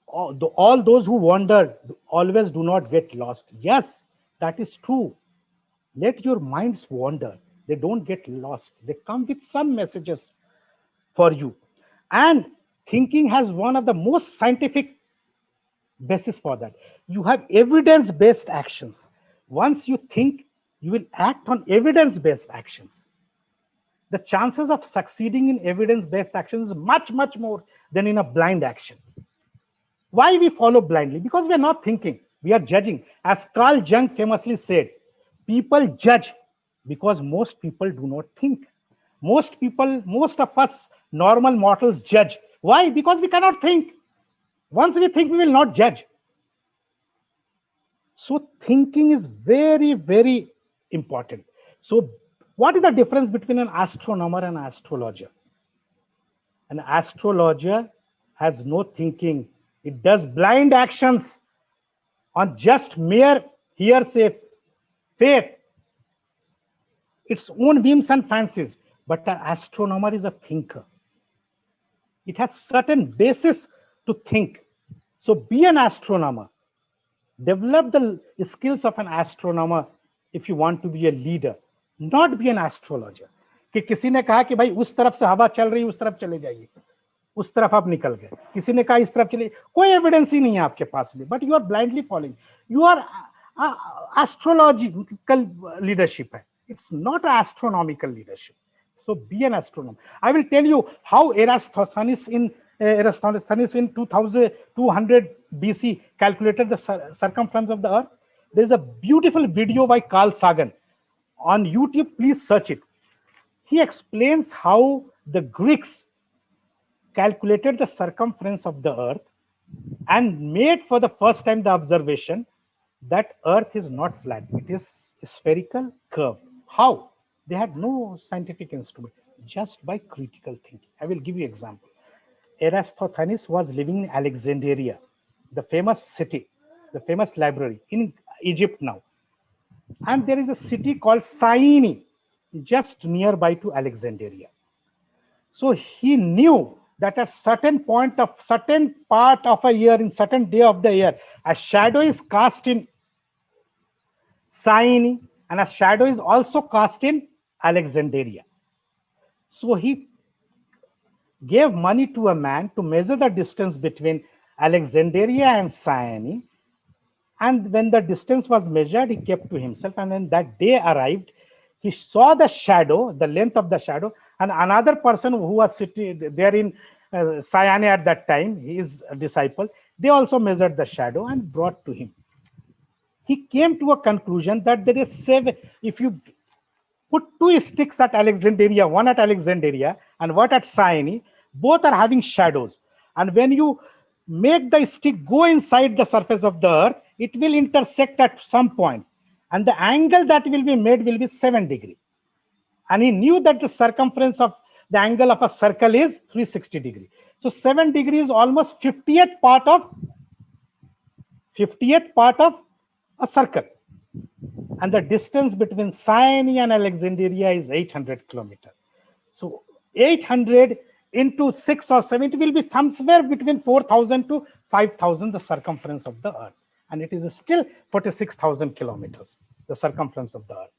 all those who wander always do not get lost. Yes, that is true. Let your minds wander. They don't get lost. They come with some messages for you. And thinking has one of the most scientific basis for that. You have evidence-based actions. Once you think, you will act on evidence-based actions. The chances of succeeding in evidence-based actions is much, much more than in a blind action. Why we follow blindly? Because we are not thinking, we are judging. As Carl Jung famously said, people judge because most people do not think. Most of us normal mortals judge. Why? Because we cannot think. Once we think, we will not judge. So thinking is very, very important. So what is the difference between an astronomer and an astrologer? An astrologer has no thinking. It does blind actions on just mere hearsay, faith, its own whims and fancies. But an astronomer is a thinker. It has certain basis to think. So be an astronomer. Develop the skills of an astronomer if you want to be a leader, not be an astrologer. कि किसी ने कहा कि भाई उस तरफ से हवा चल रही, उस तरफ चले जाइए, उस तरफ आप निकल गए. किसी ने कहा इस तरफ चलिए, कोई एविडेंस ही नहीं है आपके पास में, but you are blindly following. You are astrological leadership hai. It's not astronomical leadership. So be an astronomer. I will tell you how Eratosthenes in 2200 BC calculated the circumference of the earth. There is a beautiful video by Carl Sagan on YouTube. Please search it. He explains how the Greeks calculated the circumference of the earth and made for the first time the observation that earth is not flat, it is spherical, curved. How? They had no scientific instrument, just by critical thinking. I will give you an example. Eratosthenes was living in Alexandria, the famous city, the famous library in Egypt now. And there is a city called Syene, just nearby to Alexandria. So he knew that at certain part of a year, in certain day of the year, a shadow is cast in Syene and a shadow is also cast in Alexandria. So he gave money to a man to measure the distance between Alexandria and Syene. And when the distance was measured, he kept to himself. And when that day arrived, he saw the shadow, the length of the shadow, and another person who was sitting there in Syene at that time, his disciple, they also measured the shadow and brought to him. He came to a conclusion that there is if you put two sticks at Alexandria, one at Alexandria and one at Syene, both are having shadows. And when you make the stick go inside the surface of the earth, it will intersect at some point. And the angle that will be made will be 7 degrees. And he knew that the circumference of the angle of a circle is 360 degrees. So 7 degrees is almost 50th part of a circle. And the distance between Syene and Alexandria is 800 kilometers. So 800 into 6 or 7, it will be somewhere between 4,000 to 5,000, the circumference of the earth. And it is still 46,000 kilometers, the circumference of the earth.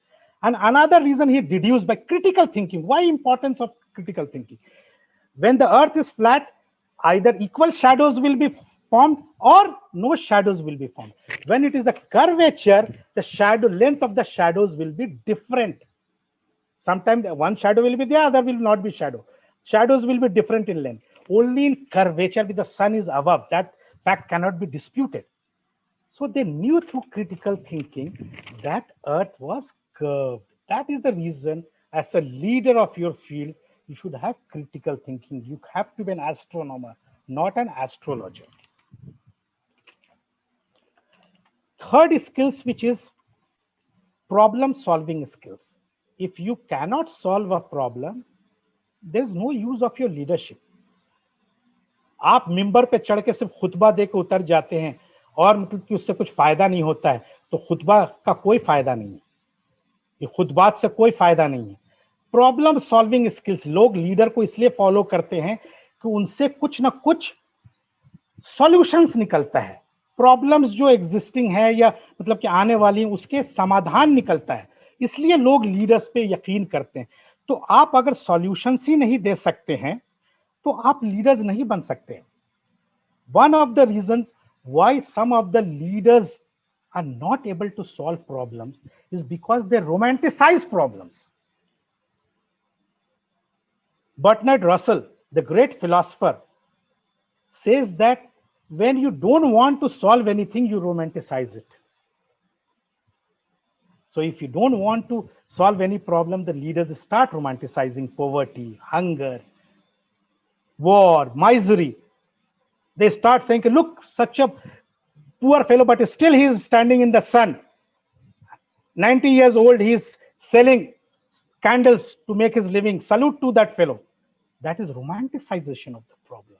And another reason he deduced by critical thinking. Why importance of critical thinking? When the earth is flat, either equal shadows will be formed or no shadows will be formed. When it is a curvature, the shadow length of the shadows will be different. Sometimes one shadow will be there, other will not be shadow. Shadows will be different in length. Only in curvature, with the sun is above, that fact cannot be disputed. So they knew through critical thinking that earth was curved. That is the reason, as a leader of your field, you should have critical thinking. You have to be an astronomer, not an astrologer. Third skills, which is problem solving skills. If you cannot solve a problem, there's no use of your leadership. आप मिंबर पे चढ़ के सिर्फ खुतबा दे के उतर जाते हैं और मतलब कि उससे कुछ फायदा नहीं होता है, तो खुतबा का कोई फायदा नहीं है. ये खुतबात से कोई फायदा नहीं है. प्रॉब्लम सॉल्विंग स्किल्स, लोग लीडर को इसलिए फॉलो करते हैं कि उनसे कुछ ना कुछ सॉल्यूशंस निकलता है. प्रॉब्लम्स जो एग्जिस्टिंग है या मतलब कि आने वाली, उसके समाधान निकलता है, इसलिए लोग लीडर्स पे यकीन करते हैं. तो आप अगर सॉल्यूशंस ही नहीं दे सकते हैं तो आप लीडर्स नहीं बन सकते. One of the reasons why some of the leaders are not able to solve problems is because they romanticize problems. Bertrand Russell, the great philosopher, says that when you don't want to solve anything, you romanticize it. So if you don't want to solve any problem, the leaders start romanticizing poverty, hunger, war, misery. They start saying, look, such a poor fellow, but still he is standing in the sun. 90 years old, he is selling candles to make his living. Salute to that fellow. That is romanticization of the problem.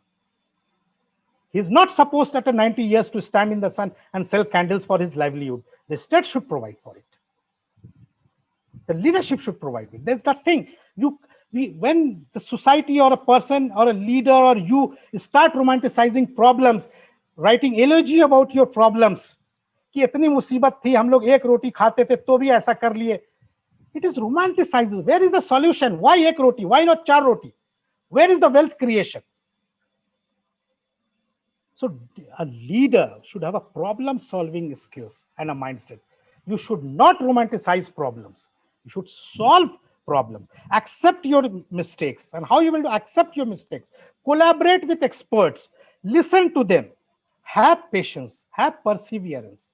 He is not supposed after 90 years to stand in the sun and sell candles for his livelihood. The state should provide for it. The leadership should provide it. That's the thing. When the society or a person or a leader or you start romanticizing problems, writing eulogy about your problems, कि इतनी मुसीबत थी, हम लोग एक रोटी खाते थे तो भी ऐसा कर लिए. It is romanticized. Where is the solution? Why एक रोटी? Why not 4 roti? Where is the wealth creation? So a leader should have a problem solving skills and a mindset. You should not romanticize problems. You should solve problem. Accept your mistakes. And how you will accept your mistakes? Collaborate with experts. Listen to them. Have patience. Have perseverance.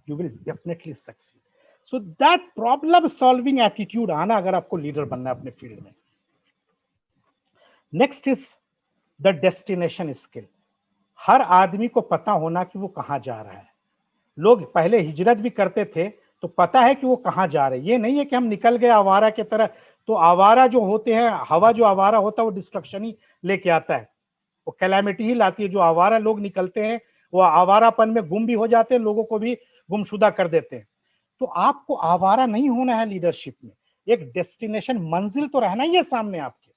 You will definitely succeed. So that problem solving attitude आना अगर आपको leader बनना है अपने field में. Next is the destination skill. हर आदमी को पता होना कि वो कहाँ जा रहा है. लोग पहले हिजरत भी करते थे तो पता है कि वो कहाँ जा रहे हैं. ये नहीं है कि हम निकल गए आवारा की तरह. तो आवारा जो होते हैं, हवा जो आवारा होता है वो डिस्ट्रक्शन ही लेके आता है, वो कैलामिटी ही लाती है. जो आवारा लोग निकलते हैं वो आवारापन में गुम भी हो जाते हैं, लोगों को भी गुमशुदा कर देते हैं. तो आपको आवारा नहीं होना है लीडरशिप में. एक डेस्टिनेशन, मंजिल तो रहना ही है सामने आपके.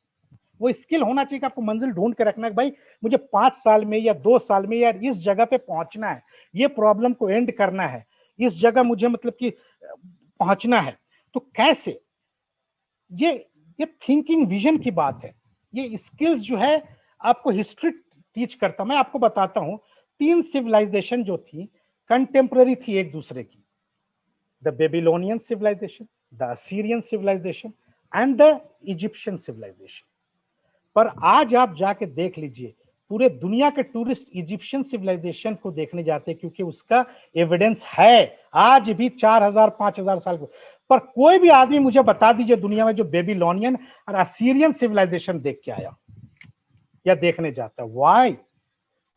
वो स्किल होना चाहिए कि आपको मंजिल ढूंढ के रखना है. भाई मुझे 5 साल में या 2 साल में यार इस जगह पे पहुंचना है, ये प्रॉब्लम को एंड करना है, इस जगह मुझे मतलब कि पहुंचना है. तो कैसे? ये थिंकिंग विजन की बात है. ये स्किल्स जो है आपको हिस्ट्री टीच करता. मैं आपको बताता हूं 3 सिविलाइजेशन जो थी कंटेम्पररी थी एक दूसरे की. The Babylonian civilization, the Assyrian civilization and the Egyptian civilization. पर आज आप जाके देख लीजिए, पूरे दुनिया के टूरिस्ट इजिप्शियन सिविलाइजेशन को देखने जाते हैं क्योंकि उसका एविडेंस है आज भी 4000-5000 साल को. पर कोई भी आदमी मुझे बता दीजिए दुनिया में जो बेबीलोनियन और असीरियन सिविलाइजेशन देख के आया या देखने जाता. Why?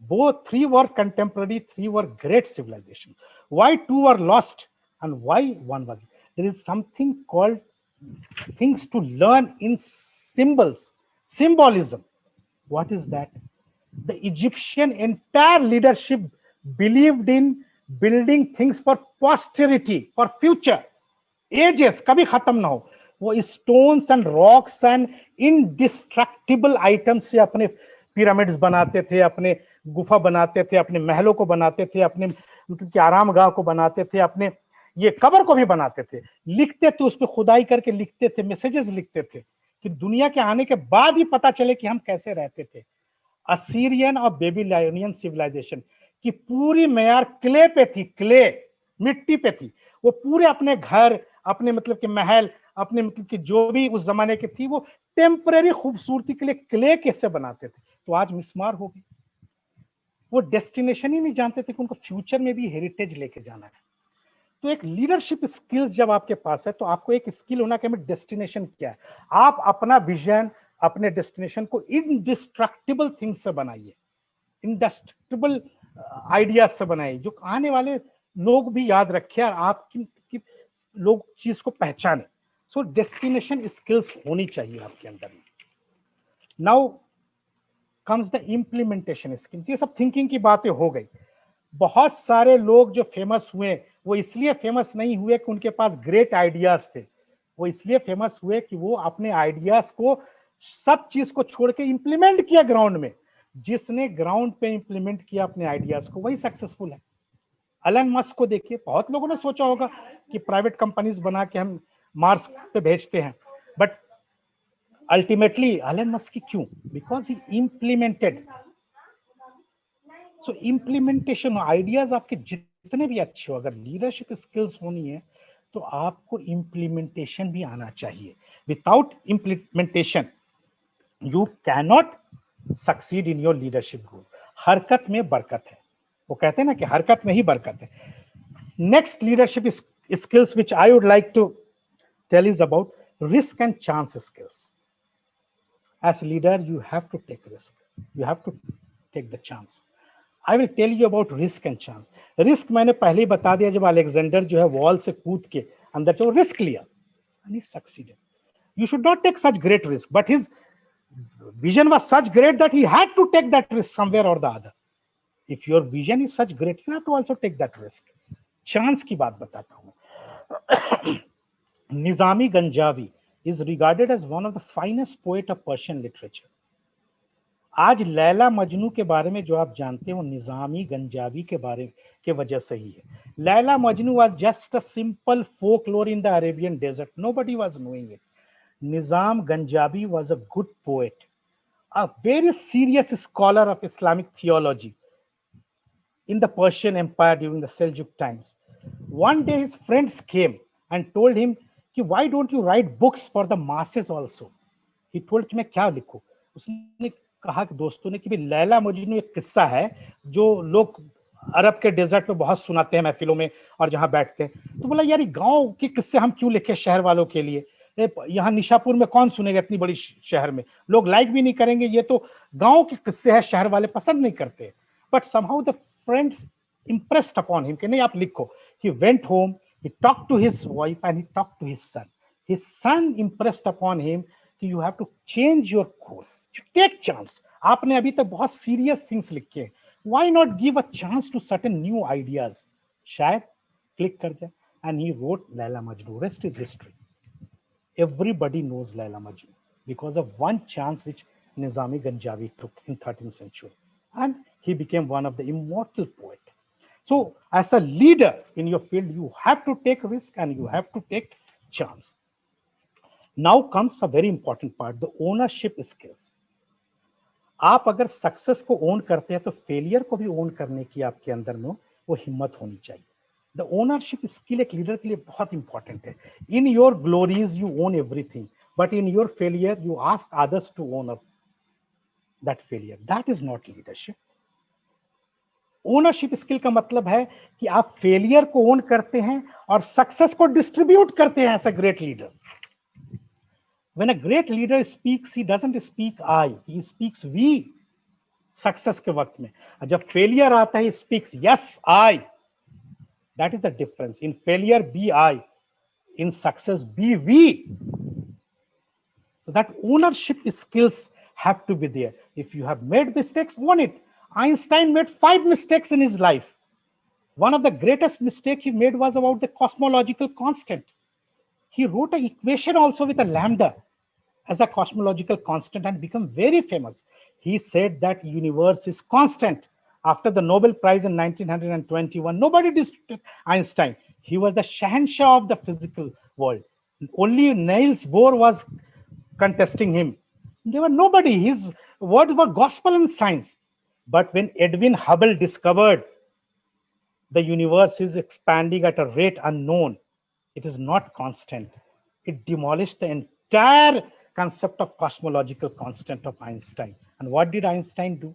Both 3 were contemporary, 3 were great civilizations. Why 2 were lost and why 1 was? There is something called things to learn in symbols, symbolism. What is that? The Egyptian entire leadership believed in building things for posterity, for future, ages, कभी खत्म ना हो. वो stones and rocks and indestructible items से अपने pyramids बनाते थे, अपने गुफा बनाते थे, अपने महलों को बनाते थे, अपने मतलब कि आरामगाह को बनाते थे, अपने ये कब्र को भी बनाते थे. लिखते थे, उस पर खुदाई करके लिखते थे, मैसेजेस लिखते थे कि दुनिया के आने के बाद ही पता चले कि हम कैसे रहते थे. असीरियन और बेबीलोनियन सिविलाइजेशन की पूरी मैयार क्ले पे थी, क्ले, मिट्टी पे थी. वो पूरे अपने घर, अपने मतलब के महल, अपने मतलब कि जो भी उस जमाने की थी वो टेम्परेरी खूबसूरती के लिए क्ले कैसे बनाते थे. तो आज मिसमार हो गई. वो डेस्टिनेशन ही नहीं जानते थे कि उनको फ्यूचर में भी हेरिटेज लेके जाना है. तो एक लीडरशिप स्किल्स जब आपके पास है तो आपको एक स्किल होना कि डेस्टिनेशन क्या है. आप अपना विजन, अपने डेस्टिनेशन को इनडिस्ट्रक्टिबल थिंग्स से बनाइए, इंडस्ट्रक्टिबल आइडियाज से बनाइए जो आने वाले लोग भी याद रखें और आपकी लोग चीज को पहचाने. सो डेस्टिनेशन स्किल्स होनी चाहिए आपके अंदर. Now comes the implementation skills. ये सब थिंकिंग की बातें हो गई. बहुत सारे लोग जो फेमस हुए वो इसलिए फेमस नहीं हुए कि उनके पास ग्रेट आइडियाज थे. वो इसलिए फेमस हुए कि वो अपने आइडियाज को, सब चीज को छोड़ के इंप्लीमेंट किया ग्राउंड में. जिसने ग्राउंड पे इंप्लीमेंट किया अपने आइडियाज को वही सक्सेसफुल है. एलन मस्क को देखिए. बहुत लोगों ने सोचा होगा कि प्राइवेट कंपनीज बना के हम मार्स पे भेजते हैं, बट अल्टीमेटली एलन मस्क की क्यों? Because he implemented. So implementation, ideas आपके जितने भी अच्छे हो, अगर लीडरशिप स्किल्स होनी है तो आपको इंप्लीमेंटेशन भी आना चाहिए. Without implementation you cannot succeed in your leadership goal. हरकत में बरकत है. वो कहते हैं ना कि हरकत में ही बरकत है. Next leadership skills which I would like to tell is about risk and chance skills. As a leader, you have to take risk. You have to take the chance. I will tell you about risk and chance. Risk मैंने पहले ही बता दिया जब Alexander जो है wall से कूद के अंदर जो रिस्क लिया and he succeeded. You should not take such great risk, but his vision was such great that he had to take that risk somewhere or the other. If your vision is such great, you have to also take that risk. Chance की बात बताता हूँ. Nizami गंजावी is regarded as one of the finest poet of Persian literature. आज लैला मजनू के बारे में जो आप जानते हो, निजामी गंजावी के बारे के वजह से ही है. Laila Majnu was just a simple folklore in the Arabian desert. Nobody was knowing it. Nizam Ganjabi was a good poet, a very serious scholar of Islamic theology in the Persian Empire during the Seljuk times. One day his friends came and told him, why don't you write books for the masses also? He told कि मैं क्या लिखूं? उसने कहा कि दोस्तों ने कि भाई लैला मजनू एक किस्सा है जो लोग अरब के डेजर्ट में बहुत सुनाते हैं महफिलों में और जहां बैठते हैं. तो बोला यार गांव के किस्से हम क्यों लिखे शहर वालों के लिए? यहाँ निशापुर में कौन सुनेगा इतनी बड़ी शहर में, लोग लाइक भी नहीं करेंगे, ये तो गांव के किस्से हैं, शहर वाले पसंद नहीं करते. But somehow the friends impressed upon him कि नहीं आप लिखो. He went home, he talked to his wife and he talked to his son. His son impressed upon him कि you have to change your course, you take chance. आपने अभी तक बहुत serious things लिखे हैं, why not give a chance to certain new ideas? शायद click कर जाए. And he wrote Laila Majnu. Rest is history. Everybody knows Laila Majnu because of one chance which Nizami Ganjavi took in 13th century, and he became one of the immortal poets. So as a leader in your field, you have to take risk and you have to take chance. Now comes a very important part, the ownership skills. आप अगर success को own करते हैं तो failure को भी own करने की आपके अंदर में वो हिम्मत होनी चाहिए. द ओनरशिप स्किल एक लीडर के लिए बहुत इंपॉर्टेंट है. In your glories you own everything, but in your failure you ask others to own that failure. That is not leadership. Ownership skill का मतलब है कि आप फेलियर को ओन करते हैं और सक्सेस को डिस्ट्रीब्यूट करते हैं as a great leader. When a great leader speaks, he doesn't speak I, he speaks we. Success के वक्त में जब फेलियर आता है, he speaks yes I. That is the difference. In failure be I, in success be we. So that ownership skills have to be there. If you have made mistakes, own it. Einstein made 5 mistakes in his life. One of the greatest mistakes he made was about the cosmological constant. He wrote an equation also with a lambda as a cosmological constant and become very famous. He said that universe is constant. After the Nobel Prize in 1921, nobody disputed Einstein. He was the Shahanshah of the physical world. Only Niels Bohr was contesting him. There were nobody. His words were gospel and science. But when Edwin Hubble discovered the universe is expanding at a rate unknown, it is not constant. It demolished the entire concept of cosmological constant of Einstein. And what did Einstein do?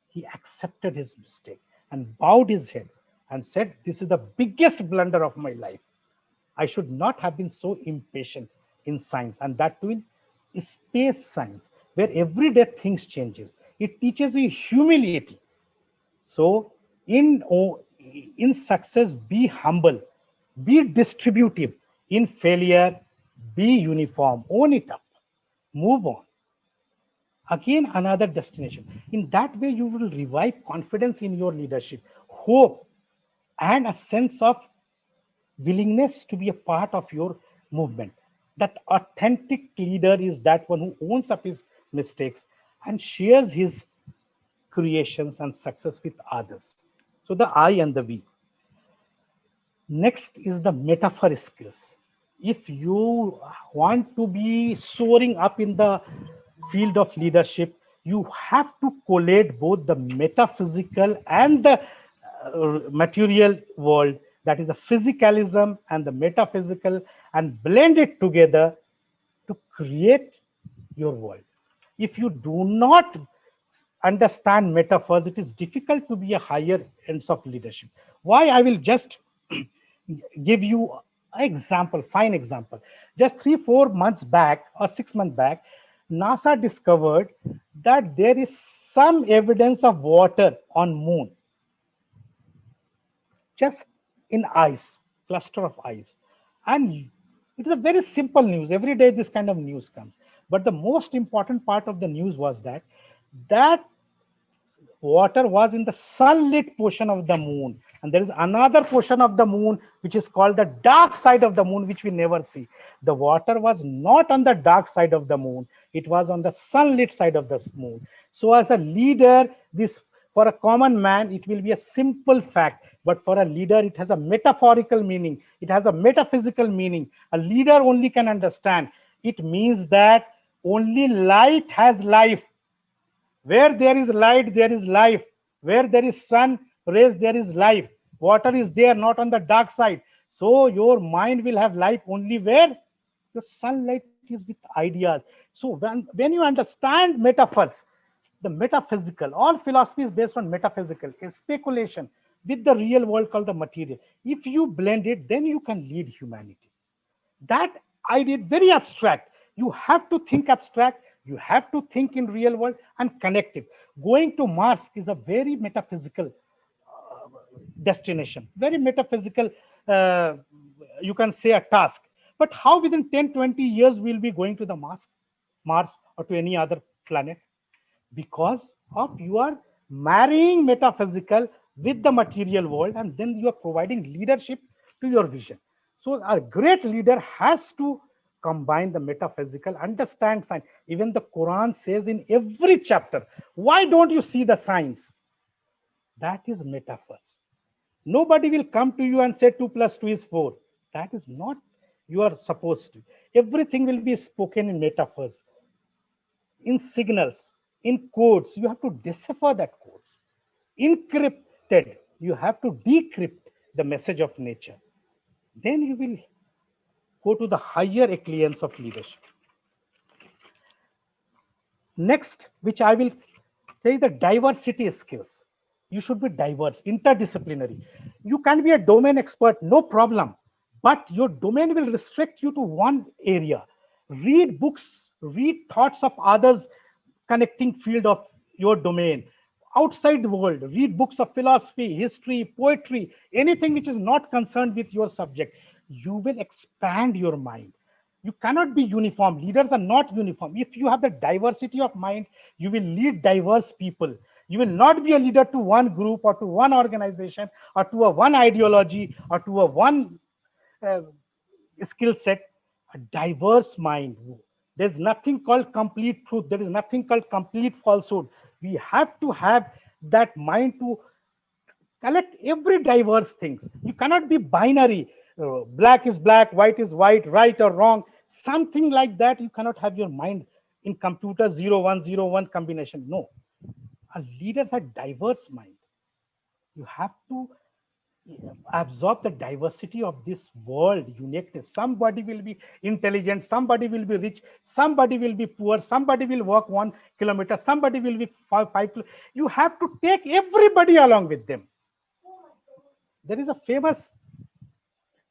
He accepted his mistake and bowed his head and said, this is the biggest blunder of my life. I should not have been so impatient in science, and that too in space science, where every day things changes. It teaches you humility. So in success, be humble, be distributive. In failure, be uniform, own it up, move on. Again, another destination. In that way, you will revive confidence in your leadership, hope, and a sense of willingness to be a part of your movement. That authentic leader is that one who owns up his mistakes and shares his creations and success with others. So the I and the we. Next is the metaphor skills. If you want to be soaring up in the field of leadership, you have to collate both the metaphysical and the material world, that is the physicalism and the metaphysical, and blend it together to create your world. If you do not understand metaphors, it is difficult to be a higher ends of leadership. Why? I will just give you an example, fine example. Just 3-4 months back or 6 months back, NASA discovered that there is some evidence of water on moon, just in ice, cluster of ice. And it is a very simple news. Every day this kind of news comes. But the most important part of the news was that water was in the sunlit portion of the moon. And there is another portion of the moon which is called the dark side of the moon, which we never see. The water was not on the dark side of the moon. It was on the sunlit side of the moon. So as a leader, this For a common man, it will be a simple fact, but for a leader, it has a metaphorical meaning. It has a metaphysical meaning. A leader only can understand. It means that only light has life. Where there is light, there is life. Where there is sun rays, there is life. Water is there, not on the dark side. So your mind will have life only where your sunlight is with ideas. So when you understand metaphors, the metaphysical, all philosophy is based on metaphysical, a speculation with the real world called the material. If you blend it, then you can lead humanity. That idea very abstract. You have to think abstract, you have to think in real world and connect it. Going to Mars is a very metaphysical destination, very metaphysical, you can say, a task. But how within 10-20 years we'll be going to the Mars or to any other planet? Because of you are marrying metaphysical with the material world, and then you are providing leadership to your vision. So a great leader has to combine the metaphysical, understand science. Even the Quran says in every chapter, why don't you see the science? That is metaphors. Nobody will come to you and say 2 + 2 is 4. That is not you are supposed to. Everything will be spoken in metaphors, in signals, in codes. You have to decipher that codes. Encrypted, you have to decrypt the message of nature. Then you will go to the higher echelons of leadership. Next, which I will say, the diversity skills. You should be diverse, interdisciplinary. You can be a domain expert, no problem, but your domain will restrict you to one area. Read books, read thoughts of others connecting field of your domain. Outside the world, read books of philosophy, history, poetry, anything which is not concerned with your subject. You will expand your mind. You cannot be uniform. Leaders are not uniform. If you have the diversity of mind, you will lead diverse people. You will not be a leader to one group or to one organization or to a one ideology or to a one skill set. A diverse mind. There's nothing called complete truth. There is nothing called complete falsehood. We have to have that mind to collect every diverse things. You cannot be binary. Black is black, white is white, right or wrong. Something like that. You cannot have your mind in computer 0101 combination. No. A leader has a diverse mind. You have to absorb the diversity of this world, uniqueness. Somebody will be intelligent, somebody will be rich, somebody will be poor, somebody will walk 1 kilometer, somebody will be 5 kilometers. You have to take everybody along with them. There is a famous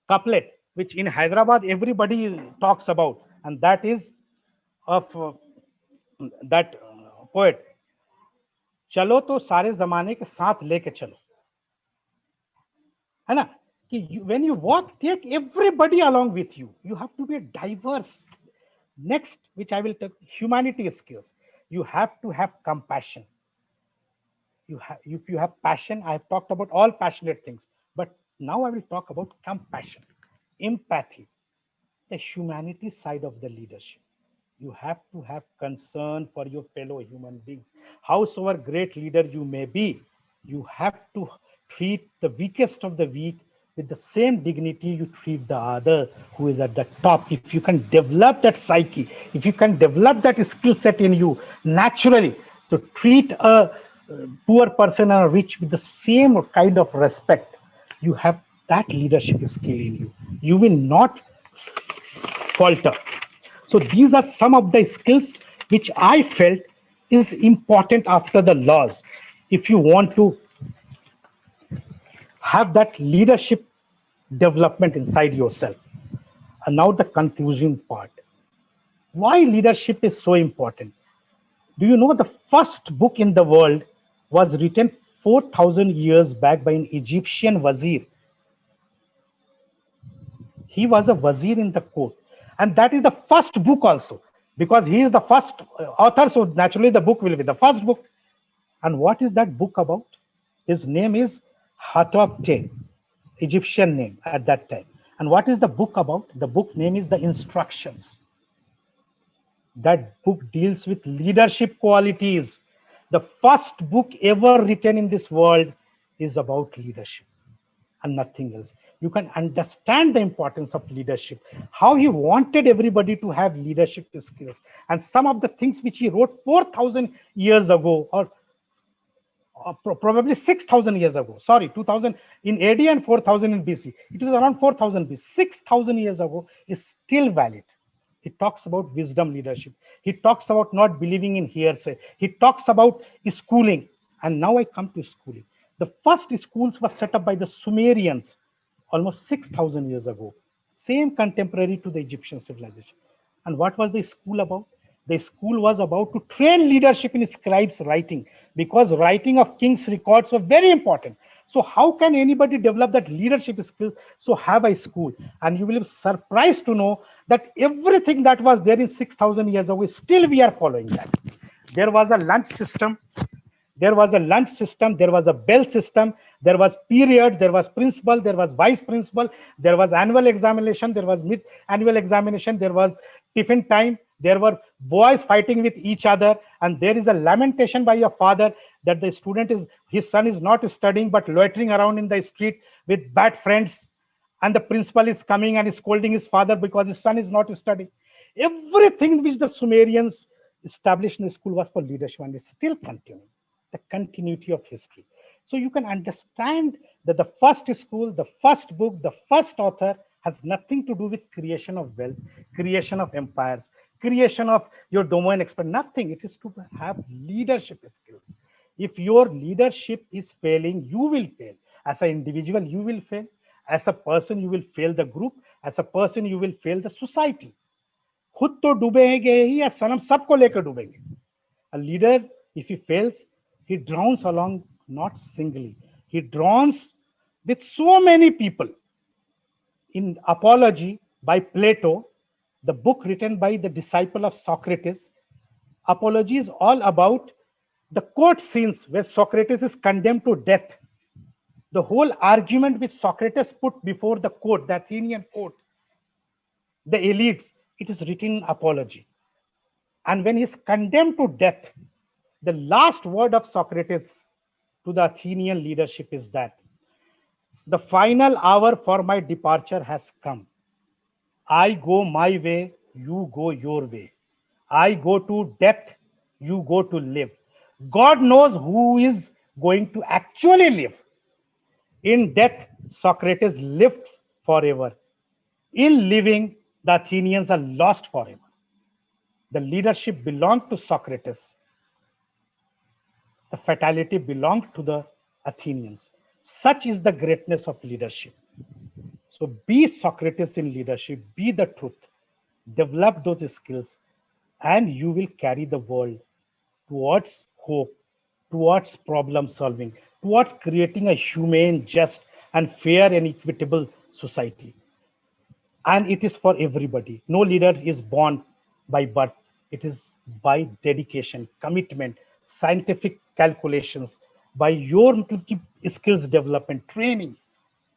couplet which in Hyderabad everybody talks about, and that is of that poet, चलो तो सारे जमाने के साथ लेके चलो, है ना? कि when you walk, take everybody along with you. You have to be diverse. Next, which I will take, humanity skills. You have to have compassion. If you have passion, I have talked about all passionate things, but now I will talk about compassion, empathy, the humanity side of the leadership. You have to have concern for your fellow human beings. Howsoever great leader you may be, you have to treat the weakest of the weak with the same dignity you treat the other who is at the top. If you can develop that psyche, if you can develop that skill set in you naturally to treat a poor person or rich with the same kind of respect, you have that leadership skill in you. You will not falter. So these are some of the skills which I felt is important after the laws. If you want to have that leadership development inside yourself. And now the conclusion part. Why leadership is so important? Do you know the first book in the world was written 4,000 years back by an Egyptian wazir? He was a wazir in the court. And that is the first book also, because he is the first author, so naturally the book will be the first book. And what is that book about? His name is Hatshepsut, Egyptian name at that time. And what is the book about? The book name is The Instructions. That book deals with leadership qualities. The first book ever written in this world is about leadership and nothing else. You can understand the importance of leadership, how he wanted everybody to have leadership skills, and some of the things which he wrote 4,000 years ago, or probably 6,000 years ago. Sorry, 2000 in AD and 4,000 in BC. It was around 4,000 BC. 6,000 years ago is still valid. He talks about wisdom leadership. He talks about not believing in hearsay. He talks about schooling. And now I come to schooling. The first schools were set up by the Sumerians almost 6,000 years ago. Same contemporary to the Egyptian civilization. And what was the school about? The school was about to train leadership in scribes' writing, because writing of king's records were very important. So how can anybody develop that leadership skill? So have a school. And you will be surprised to know that everything that was there in 6,000 years ago, still we are following that. There was a lunch system. There was a lunch system, there was a bell system, there was period, there was principal, there was vice principal, there was annual examination, there was mid-annual examination, there was tiffin time, there were boys fighting with each other, and there is a lamentation by a father that the student his son is not studying but loitering around in the street with bad friends, and the principal is coming and is scolding his father because his son is not studying. Everything which the Sumerians established in the school was for leadership, and it's still continuing. The continuity of history. So you can understand that the first school, the first book, the first author has nothing to do with creation of wealth, creation of empires, creation of your domain expert, nothing. It is to have leadership skills. If your leadership is failing, you will fail. As an individual, you will fail. As a person, you will fail the group. As a person, you will fail the society. खुद तो डूबेंगे ही या सनम सबको लेकर डूबेंगे. A leader, if he fails, he drowns along, not singly. He drowns with so many people. In Apology by Plato, the book written by the disciple of Socrates, Apology is all about the court scenes where Socrates is condemned to death. The whole argument which Socrates put before the court, the Athenian court, the elites, it is written in Apology. And when he is condemned to death, the last word of Socrates to the Athenian leadership is that the final hour for my departure has come. I go my way, you go your way. I go to death, you go to live. God knows who is going to actually live. In death, Socrates lived forever. In living, the Athenians are lost forever. The leadership belonged to Socrates. The fatality belonged to the Athenians. Such is the greatness of leadership. So be Socrates in leadership, be the truth, develop those skills, and you will carry the world towards hope, towards problem solving, towards creating a humane, just, and fair and equitable society. And it is for everybody. No leader is born by birth. It is by dedication, commitment, scientific calculations, by your skills development, training,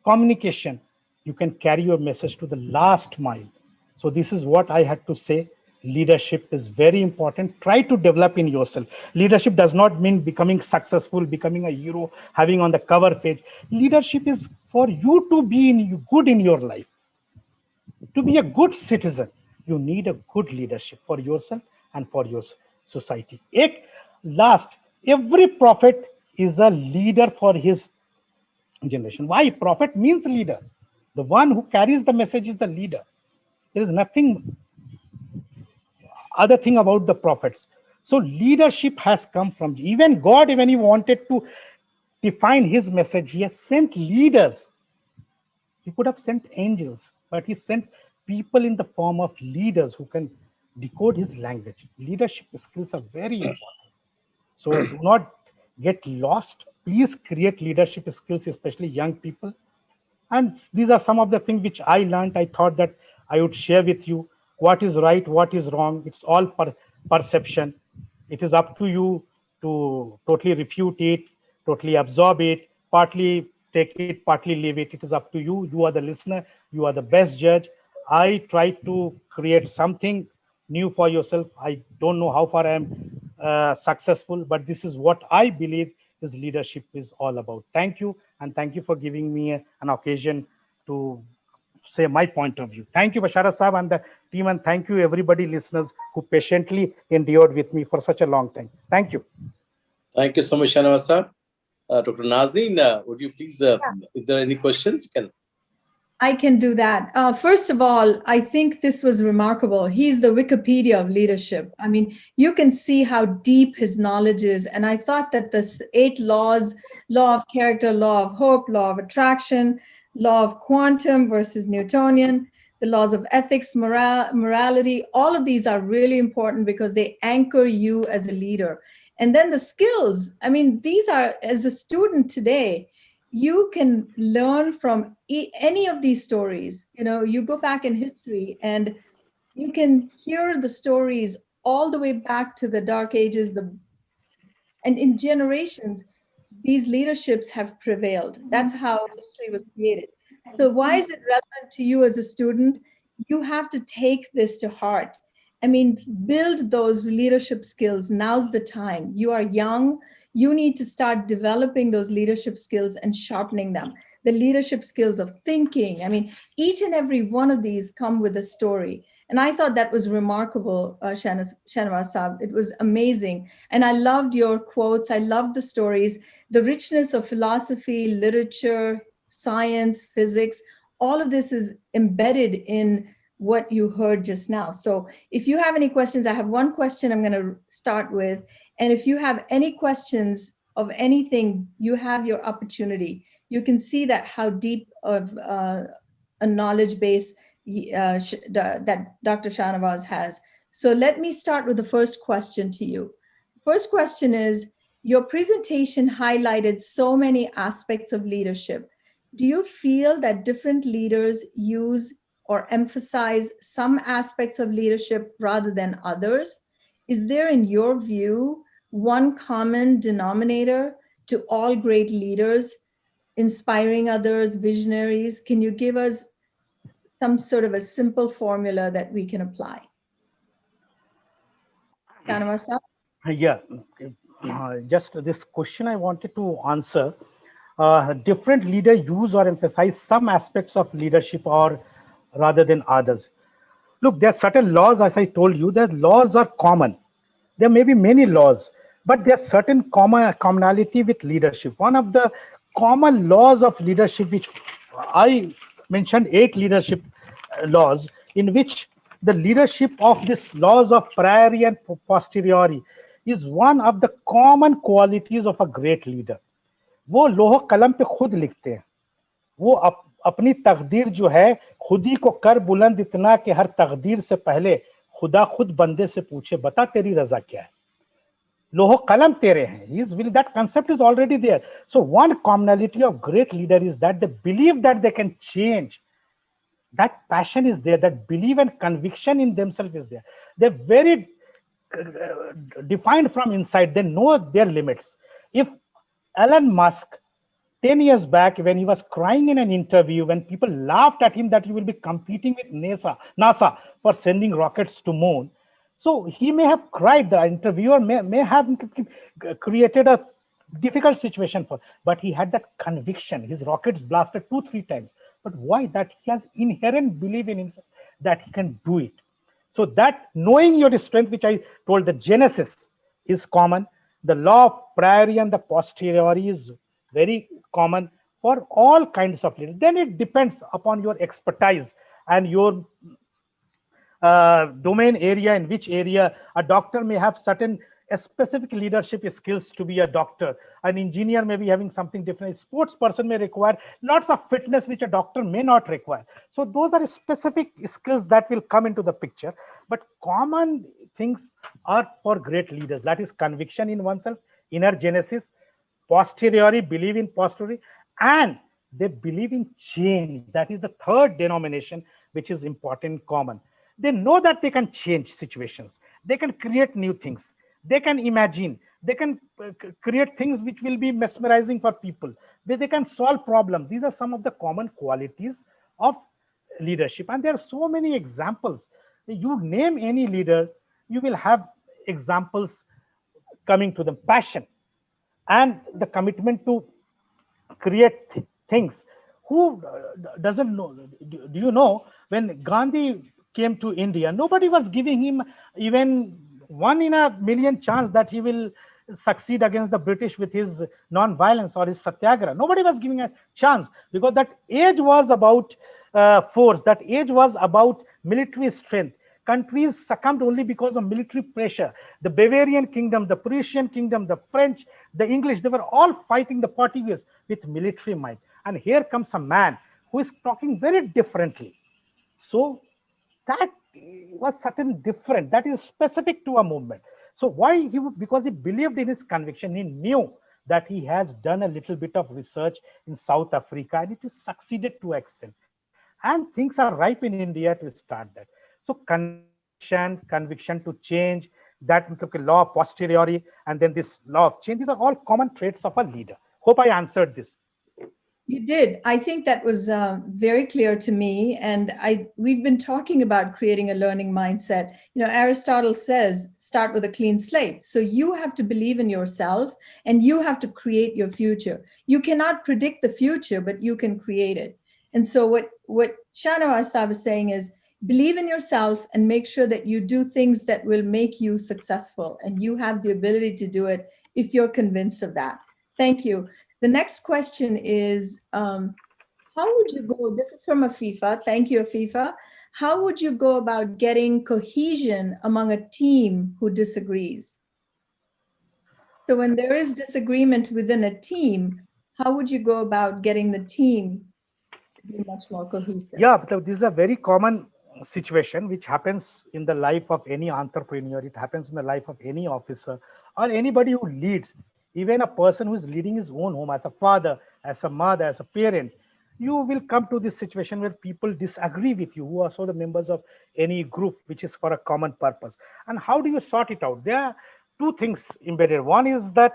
communication. You can carry your message to the last mile. So this is what I had to say. Leadership is very important. Try to develop in yourself. Leadership does not mean becoming successful, becoming a hero, having on the cover page. Leadership is for you to be good in your life. To be a good citizen, you need a good leadership for yourself and for your society. Last, every prophet is a leader for his generation. Why? Prophet means leader. The one who carries the message is the leader. There is nothing other thing about the prophets. So leadership has come from even God. When he wanted to define his message, he has sent leaders. He could have sent angels, but he sent people in the form of leaders who can decode his language. Leadership skills are very important. So do not get lost. Please create leadership skills, especially young people. And these are some of the things which I learned. I thought that I would share with you what is right, what is wrong. It's all perception. It is up to you to totally refute it, totally absorb it, partly take it, partly leave it. It is up to you. You are the listener. You are the best judge. I try to create something new for yourself. I don't know how far I am successful, but this is what I believe is leadership is all about. Thank you, and thank you for giving me an occasion to say my point of view. Thank you, Bashara Saab and the team, and thank you everybody listeners who patiently endured with me for such a long time. Thank you. Thank you so much, Shahnawaz sir. Dr. Nazneen, would you please, if there are any questions, you can. I can do that. First of all, I think this was remarkable. He's the Wikipedia of leadership. I mean, you can see how deep his knowledge is. And I thought that the 8 laws, law of character, law of hope, law of attraction, law of quantum versus Newtonian, the laws of ethics, morality, all of these are really important because they anchor you as a leader. And then the skills, I mean, these are, as a student today, you can learn from any of these stories. You know, you go back in history and you can hear the stories all the way back to the Dark Ages. And in generations, these leaderships have prevailed. That's how history was created. So why is it relevant to you as a student? You have to take this to heart. I mean, build those leadership skills. Now's the time. You are young. You need to start developing those leadership skills and sharpening them. The leadership skills of thinking. I mean, each and every one of these come with a story. And I thought that was remarkable, Shahnawaz Saab. It was amazing. And I loved your quotes. I loved the stories, the richness of philosophy, literature, science, physics. All of this is embedded in what you heard just now. So if you have any questions, I have one question I'm going to start with. And if you have any questions of anything, you have your opportunity. You can see that how deep of a knowledge base that Dr. Shahnawaz has. So let me start with the first question to you. First question is, your presentation highlighted so many aspects of leadership. Do you feel that different leaders use or emphasize some aspects of leadership rather than others? Is there, in your view, one common denominator to all great leaders, inspiring others, visionaries? Can you give us some sort of a simple formula that we can apply? Shahnawaz Saab? Yeah, just this question I wanted to answer. Different leaders use or emphasize some aspects of leadership or rather than others. Look, there are certain laws, as I told you, that laws are common. There may be many laws, but there are certain commonality with leadership. One of the common laws of leadership, which I mentioned 8 leadership laws, in which the leadership of these laws of priori and posteriori is one of the common qualities of a great leader. वो लोह कलम पे खुद लिखते हैं, वो अपनी तकदीर जो है खुद ही को कर बुलंद इतना कि हर तकदीर से पहले खुदा खुद बंदे से पूछे बता तेरी रजा क्या है, लोह कलम तेरे हैं. His will, that concept is already there. So one commonality of great leader is that they believe that they can change. That passion is there, that belief and conviction in themselves is there. They're very defined from inside. They know their limits. If Elon Musk 10 years back, when he was crying in an interview, when people laughed at him that he will be competing with NASA for sending rockets to moon, so he may have cried. The interviewer may have created a difficult situation for, but he had that conviction. His rockets blasted 2-3 times. But why? That he has inherent belief in himself that he can do it. So that knowing your strength, which I told, the genesis is common. The law of priori and the posteriori is very common for all kinds of leaders. Then it depends upon your expertise and your domain area, in which area. A doctor may have certain specific leadership skills to be a doctor. An engineer may be having something different. A sports person may require lots of fitness, which a doctor may not require. So those are specific skills that will come into the picture. But common things are for great leaders. That is conviction in oneself, inner genesis, posteriori, believe in posteriori, and they believe in change. That is the third denomination, which is important, common. They know that they can change situations. They can create new things. They can imagine. They can create things which will be mesmerizing for people. They can solve problems. These are some of the common qualities of leadership. And there are so many examples. You name any leader, you will have examples coming to them, passion and the commitment to create things. Who doesn't know? Do you know when Gandhi came to India, nobody was giving him even 1 in a million chance that he will succeed against the British with his non-violence or his satyagraha. Nobody was giving a chance because that age was about force. That age was about military strength. Countries succumbed only because of military pressure. The Bavarian kingdom, the Prussian kingdom, the French, the English, they were all fighting the Portuguese with military might. And here comes a man who is talking very differently. So that was certain different. That is specific to a movement. So why he would? Because he believed in his conviction. He knew that he has done a little bit of research in South Africa and it is succeeded to an extent. And things are ripe in India to start that. So conviction to change, that law of posteriori, and then this law of change, these are all common traits of a leader. Hope I answered this. You did. I think that was very clear to me. And we've been talking about creating a learning mindset. You know, Aristotle says, start with a clean slate. So you have to believe in yourself and you have to create your future. You cannot predict the future, but you can create it. And so what Shahnawaz Sahib is saying is, believe in yourself and make sure that you do things that will make you successful. And you have the ability to do it if you're convinced of that. Thank you. The next question is, how would you go? This is from Afifa. Thank you, Afifa. How would you go about getting cohesion among a team who disagrees? So when there is disagreement within a team, how would you go about getting the team to be much more cohesive? Yeah, but this is a very common situation which happens in the life of any entrepreneur. It happens in the life of any officer or anybody who leads. Even a person who is leading his own home as a father, as a mother, as a parent, you will come to this situation where people disagree with you, who are also the members of any group which is for a common purpose. And how do you sort it out? There are two things embedded. One is that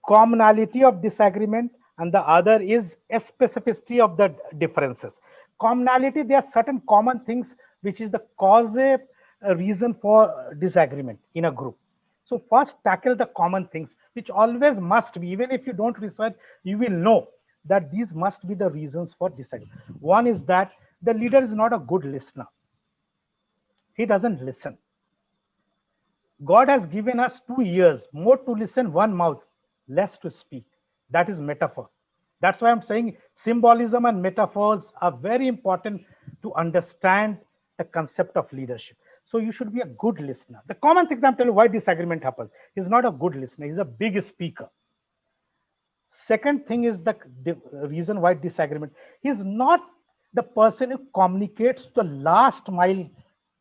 commonality of disagreement, and the other is a specificity of the differences. Commonality, there are certain common things which is the cause a reason for disagreement in a group. So first tackle the common things, which always must be, even if you don't research, you will know that these must be the reasons for disagreement. One is that the leader is not a good listener. He doesn't listen. God has given us 2 ears, more to listen, 1 mouth, less to speak. That is metaphor. That's why I'm saying symbolism and metaphors are very important to understand the concept of leadership. So you should be a good listener. The common things I'm telling you why disagreement happens. He's not a good listener. He's a big speaker. Second thing is the reason why disagreement. He's not the person who communicates the last mile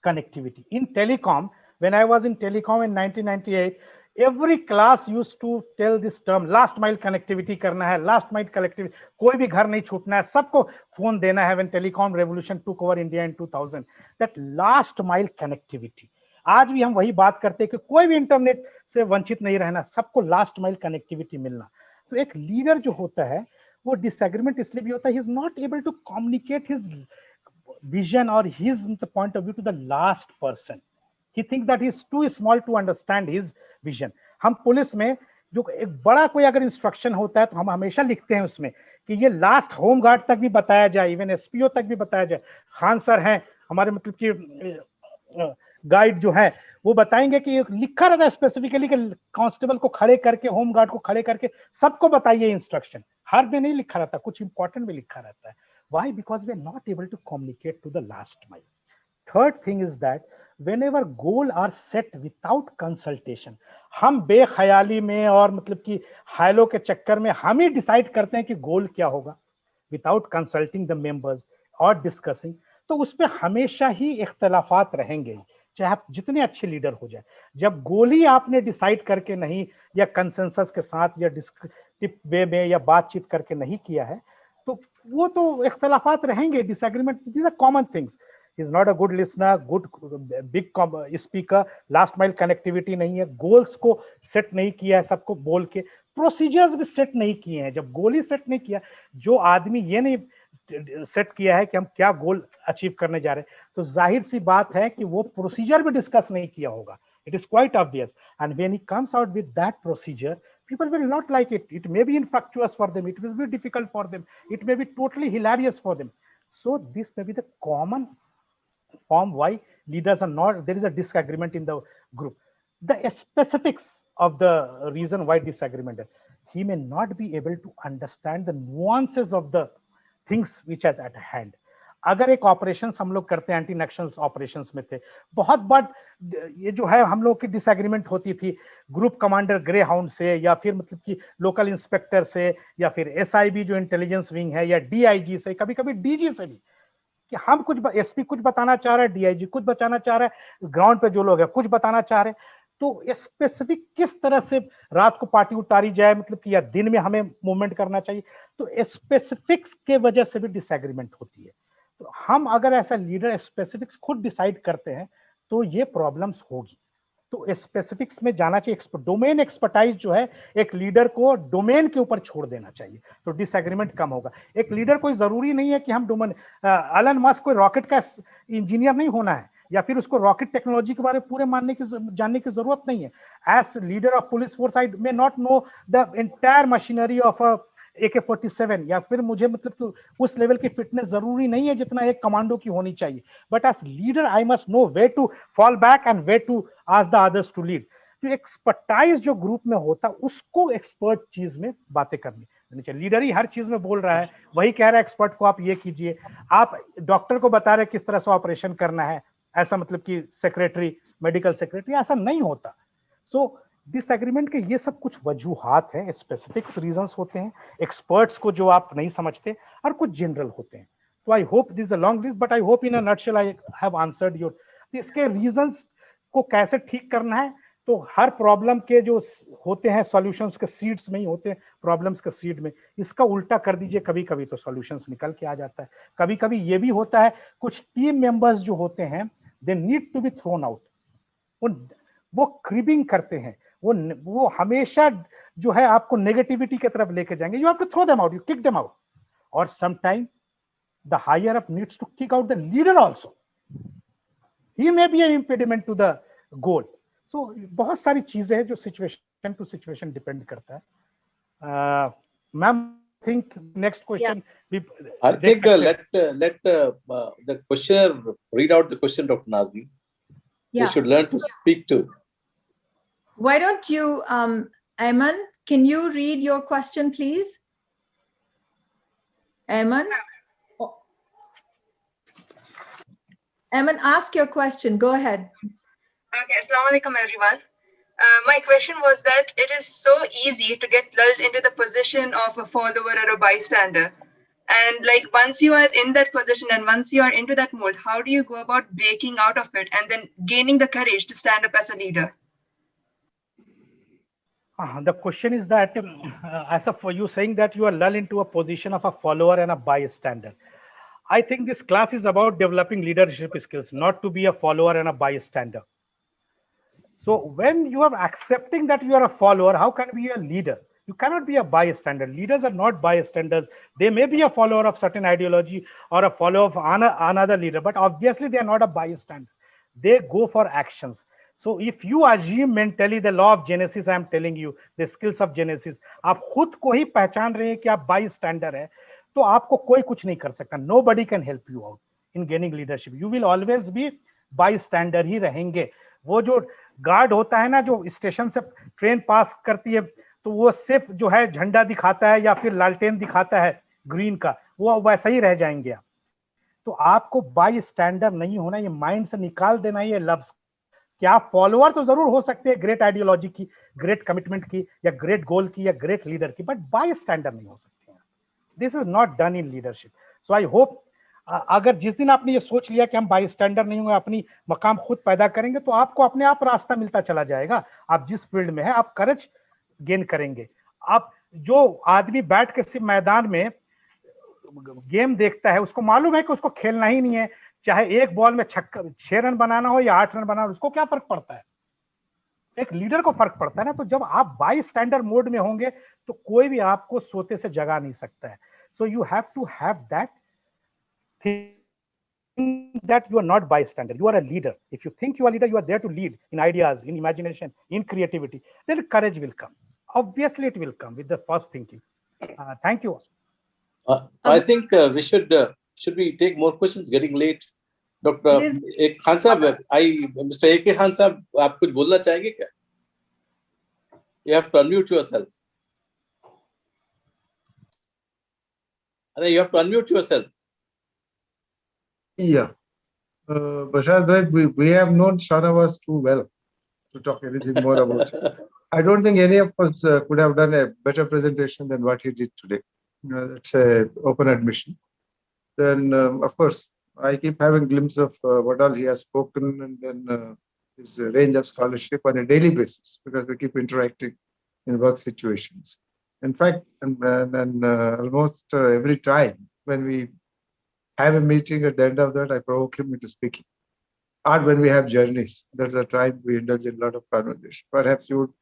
connectivity. In telecom, when I was in telecom in 1998, every class used to tell this term, last mile connectivity करना है, last mile connectivity, कोई भी घर नहीं छूटना है, सबको phone देना है. When telecom revolution took over India in 2000, that last mile connectivity. आज भी हम वही बात करते हैं कि कोई भी इंटरनेट से वंचित नहीं रहना, सबको लास्ट माइल कनेक्टिविटी मिलना. तो एक लीडर जो होता है वो डिसएग्रीमेंट इसलिए भी होता है, he is not able to communicate his vision और his point of view to the last person. He thinks that he is too small to understand his vision. हम पुलिस में जो एक बड़ा कोई अगर इंस्ट्रक्शन होता है तो हम हमेशा लिखते हैं उसमें कि ये लास्ट होम गार्ड तक भी बताया जाए, इवन एसपीओ तक भी बताया जाए. खान सर हैं हमारे मतलब कि गाइड जो है वो बताएंगे कि लिखा रहता है स्पेसिफिकली कि कांस्टेबल को खड़े करके, होम गार्ड को खड़े करके सबको बताइए इंस्ट्रक्शन. हर में नहीं लिखा रहता, कुछ इंपॉर्टेंट भी लिखा रहता है. Why? Because we are not able to communicate to the last mile. Third thing is that whenever goal are set without consultation, हम बेख्याली में और मतलब कि हाइलो के चक्कर में हम ही डिसाइड करते हैं कि गोल क्या होगा without consulting the members और discussing, तो उस पर हमेशा ही इख्तलाफात रहेंगे चाहे आप जितने अच्छे लीडर हो जाए. जब गोल ही आपने डिसाइड करके नहीं या कंसेंसस के साथ या डिस्क्रिप्टिव वे में या बातचीत करके नहीं किया है तो वो तो इख्तलाफात रहेंगे, disagreement. These are common things. He is not a good listener, good big speaker, last mile connectivity नहीं है, goals को set नहीं किया है, सबको बोल के प्रोसीजर्स भी सेट नहीं किए हैं. जब गोल ही सेट नहीं किया, जो आदमी ये नहीं सेट किया है कि हम क्या गोल अचीव करने जा रहे हैं, तो जाहिर सी बात है कि वो प्रोसीजर भी डिस्कस नहीं किया होगा. It is quite obvious. And when he comes out with that procedure, people will not like it. It may be infructuous for them. It will be difficult for them. It may be totally hilarious for them. So this may be the common form why leaders are not, there is a disagreement in the group. The specifics of the reason why disagreement, he may not be able to understand the nuances of the things which are at hand. अगर एक operation हम लोग करते हैं, anti नक्सल operations में थे, बहुत बार ये जो है हम लोग की डिसएग्रीमेंट होती थी ग्रुप कमांडर ग्रे हाउंड से, या फिर मतलब कि लोकल इंस्पेक्टर से, या फिर एसआईबी जो इंटेलिजेंस विंग है, या डीआईजी से, कभी कभी डीजी से भी, कि हम कुछ एसपी कुछ बताना चाह रहे हैं, डीआईजी कुछ बताना चाह रहा है, ग्राउंड पे जो लोग हैं कुछ बताना चाह रहे हैं, तो स्पेसिफिक किस तरह से रात को पार्टी उतारी जाए, मतलब कि या दिन में हमें मूवमेंट करना चाहिए, तो स्पेसिफिक्स के वजह से भी डिसएग्रीमेंट होती है. तो हम अगर ऐसा लीडर स्पेसिफिक्स खुद डिसाइड करते हैं तो ये प्रॉब्लम्स होगी. तो स्पेसिफिक्स में जाना चाहिए. डोमेन एक्सपर्टाइज जो है एक लीडर को डोमेन के ऊपर छोड़ देना चाहिए, तो डिसएग्रीमेंट कम होगा. एक लीडर कोई जरूरी नहीं है कि हम डोमेन, एलन मस्क कोई रॉकेट का इंजीनियर नहीं होना है, या फिर उसको रॉकेट टेक्नोलॉजी के बारे में पूरे जानने की जरूरत नहीं है. As leader of police force I may not know the entire machinery of AK-47, या फिर मुझे मतलब कि उस लेवल की फिटनेस जरूरी नहीं है जितना एक कमांडो की होनी चाहिए. But as leader I must know way to fall back and way to ask the others to lead. तो एक्सपर्टाइज जो ग्रुप में होता है उसको एक्सपर्ट चीज में बातें करनी चाहिए. लीडर ही हर चीज में बोल रहा है, वही कह रहा है एक्सपर्ट को आप ये कीजिए, आप डॉक्टर को बता रहे किस तरह से ऑपरेशन करना है, ऐसा मतलब कि सेक्रेटरी, मेडिकल सेक्रेटरी, ऐसा नहीं होता. सो डिसएग्रीमेंट के ये सब कुछ वजूहात हैं, स्पेसिफिक्स रीजंस होते हैं, एक्सपर्ट्स को जो आप नहीं समझते, और कुछ जनरल होते हैं. तो I hope this a long list, but I hope in a nutshell I have answered your. इसके रीजंस को कैसे ठीक करना है, तो हर प्रॉब्लम के जो होते हैं सॉल्यूशंस के सीड्स में ही होते हैं, प्रॉब्लम्स के सीड में, इसका उल्टा कर दीजिए कभी कभी तो सॉल्यूशंस निकल के आ जाता है. कभी कभी ये भी होता है कुछ टीम मेंबर्स जो होते हैं they need to be thrown out. वो क्रिबिंग करते हैं, वो हमेशा जो है आपको नेगेटिविटी की तरफ लेके जाएंगे. You have to throw them out, you kick them out, और sometime the higher up needs to kick out the leader also. He may be an impediment to the goal. So बहुत सारी चीजें हैं जो सिचुएशन टू सिचुएशन डिपेंड करता है. Ma'am, think next question. I think let the questioner read out the question, Dr. Nazneen. Yeah. They should learn to speak too. Why don't you, Ayman, can you read your question, please? Ayman? Oh. Ayman, ask your question. Go ahead. Okay, Assalamu alaikum, everyone. My question was that it is so easy to get lulled into the position of a follower or a bystander. And like once you are in that position and once you are into that mold, how do you go about breaking out of it and then gaining the courage to stand up as a leader? The question is that as of you saying that you are lulled into a position of a follower and a bystander. I think this class is about developing leadership skills, not to be a follower and a bystander. So when you are accepting that you are a follower, how can you be a leader? You cannot be a bystander. Leaders are not bystanders. They may be a follower of certain ideology or a follower of another leader, but obviously they are not a bystander. They go for actions. So if you assume mentally the law of Genesis, I am telling you, the skills of Genesis, आप खुद को ही पहचान रहे हैं कि आप bystander है, तो आपको कोई कुछ नहीं कर सकता. Nobody can help you out in gaining leadership. You will always be bystander ही रहेंगे. वो जो गार्ड होता है ना, जो स्टेशन से ट्रेन पास करती है, तो वो सिर्फ जो है झंडा दिखाता है या फिर लालटेन दिखाता है ग्रीन का, वो वैसा ही रह जाएंगे आप. तो आपको bystander नहीं होना, ये माइंड से निकाल देना ये लफ्ज. क्या आप फॉलोअर तो जरूर हो सकते हैं ग्रेट आइडियोलॉजी की, ग्रेट कमिटमेंट की, या ग्रेट गोल की, या ग्रेट लीडर की, बट bystander नहीं हो सकते हैं. This is not done in leadership. So I hope अगर जिस दिन आपने ये सोच लिया कि हम bystander नहीं होंगे, अपनी मकाम खुद पैदा करेंगे, तो आपको अपने आप रास्ता मिलता चला जाएगा. आप जिस फील्ड में है आप करेज गेन करेंगे. आप जो आदमी बैठ के सिर्फ मैदान में गेम देखता है, उसको मालूम है कि उसको खेलना ही नहीं है, चाहे एक बॉल में 6 रन बनाना हो या 8 रन बनाना हो, उसको क्या फर्क पड़ता है. एक लीडर को फर्क पड़ता है ना. तो जब आप bystander मोड में होंगे तो कोई भी आपको सोते से जगा नहीं सकता है. So you have to have that thing that you are not bystander. You are a leader. If you think you are a leader, you are there to lead in ideas, in imagination, in creativity. Then courage will come. Obviously, it will come with the first thinking. Thank you. I think we should we take more questions? Getting late. Dr. Khan Sahab, Mr. A.K. Khan Sahab, आप कुछ बोलना चाहेंगे क्या? You have to unmute yourself. You have to unmute yourself. Yeah. Bashar Bhai, we have known Shahnawaz too well to talk anything more about it. I don't think any of us could have done a better presentation than what he did today. It's an open admission. Then, of course, I keep having glimpses of what all he has spoken, and then his range of scholarship on a daily basis, because we keep interacting in work situations. In fact, almost every time when we have a meeting, at the end of that, I provoke him into speaking. Or when we have journeys, that's the time we indulge in a lot of conversation. Perhaps you would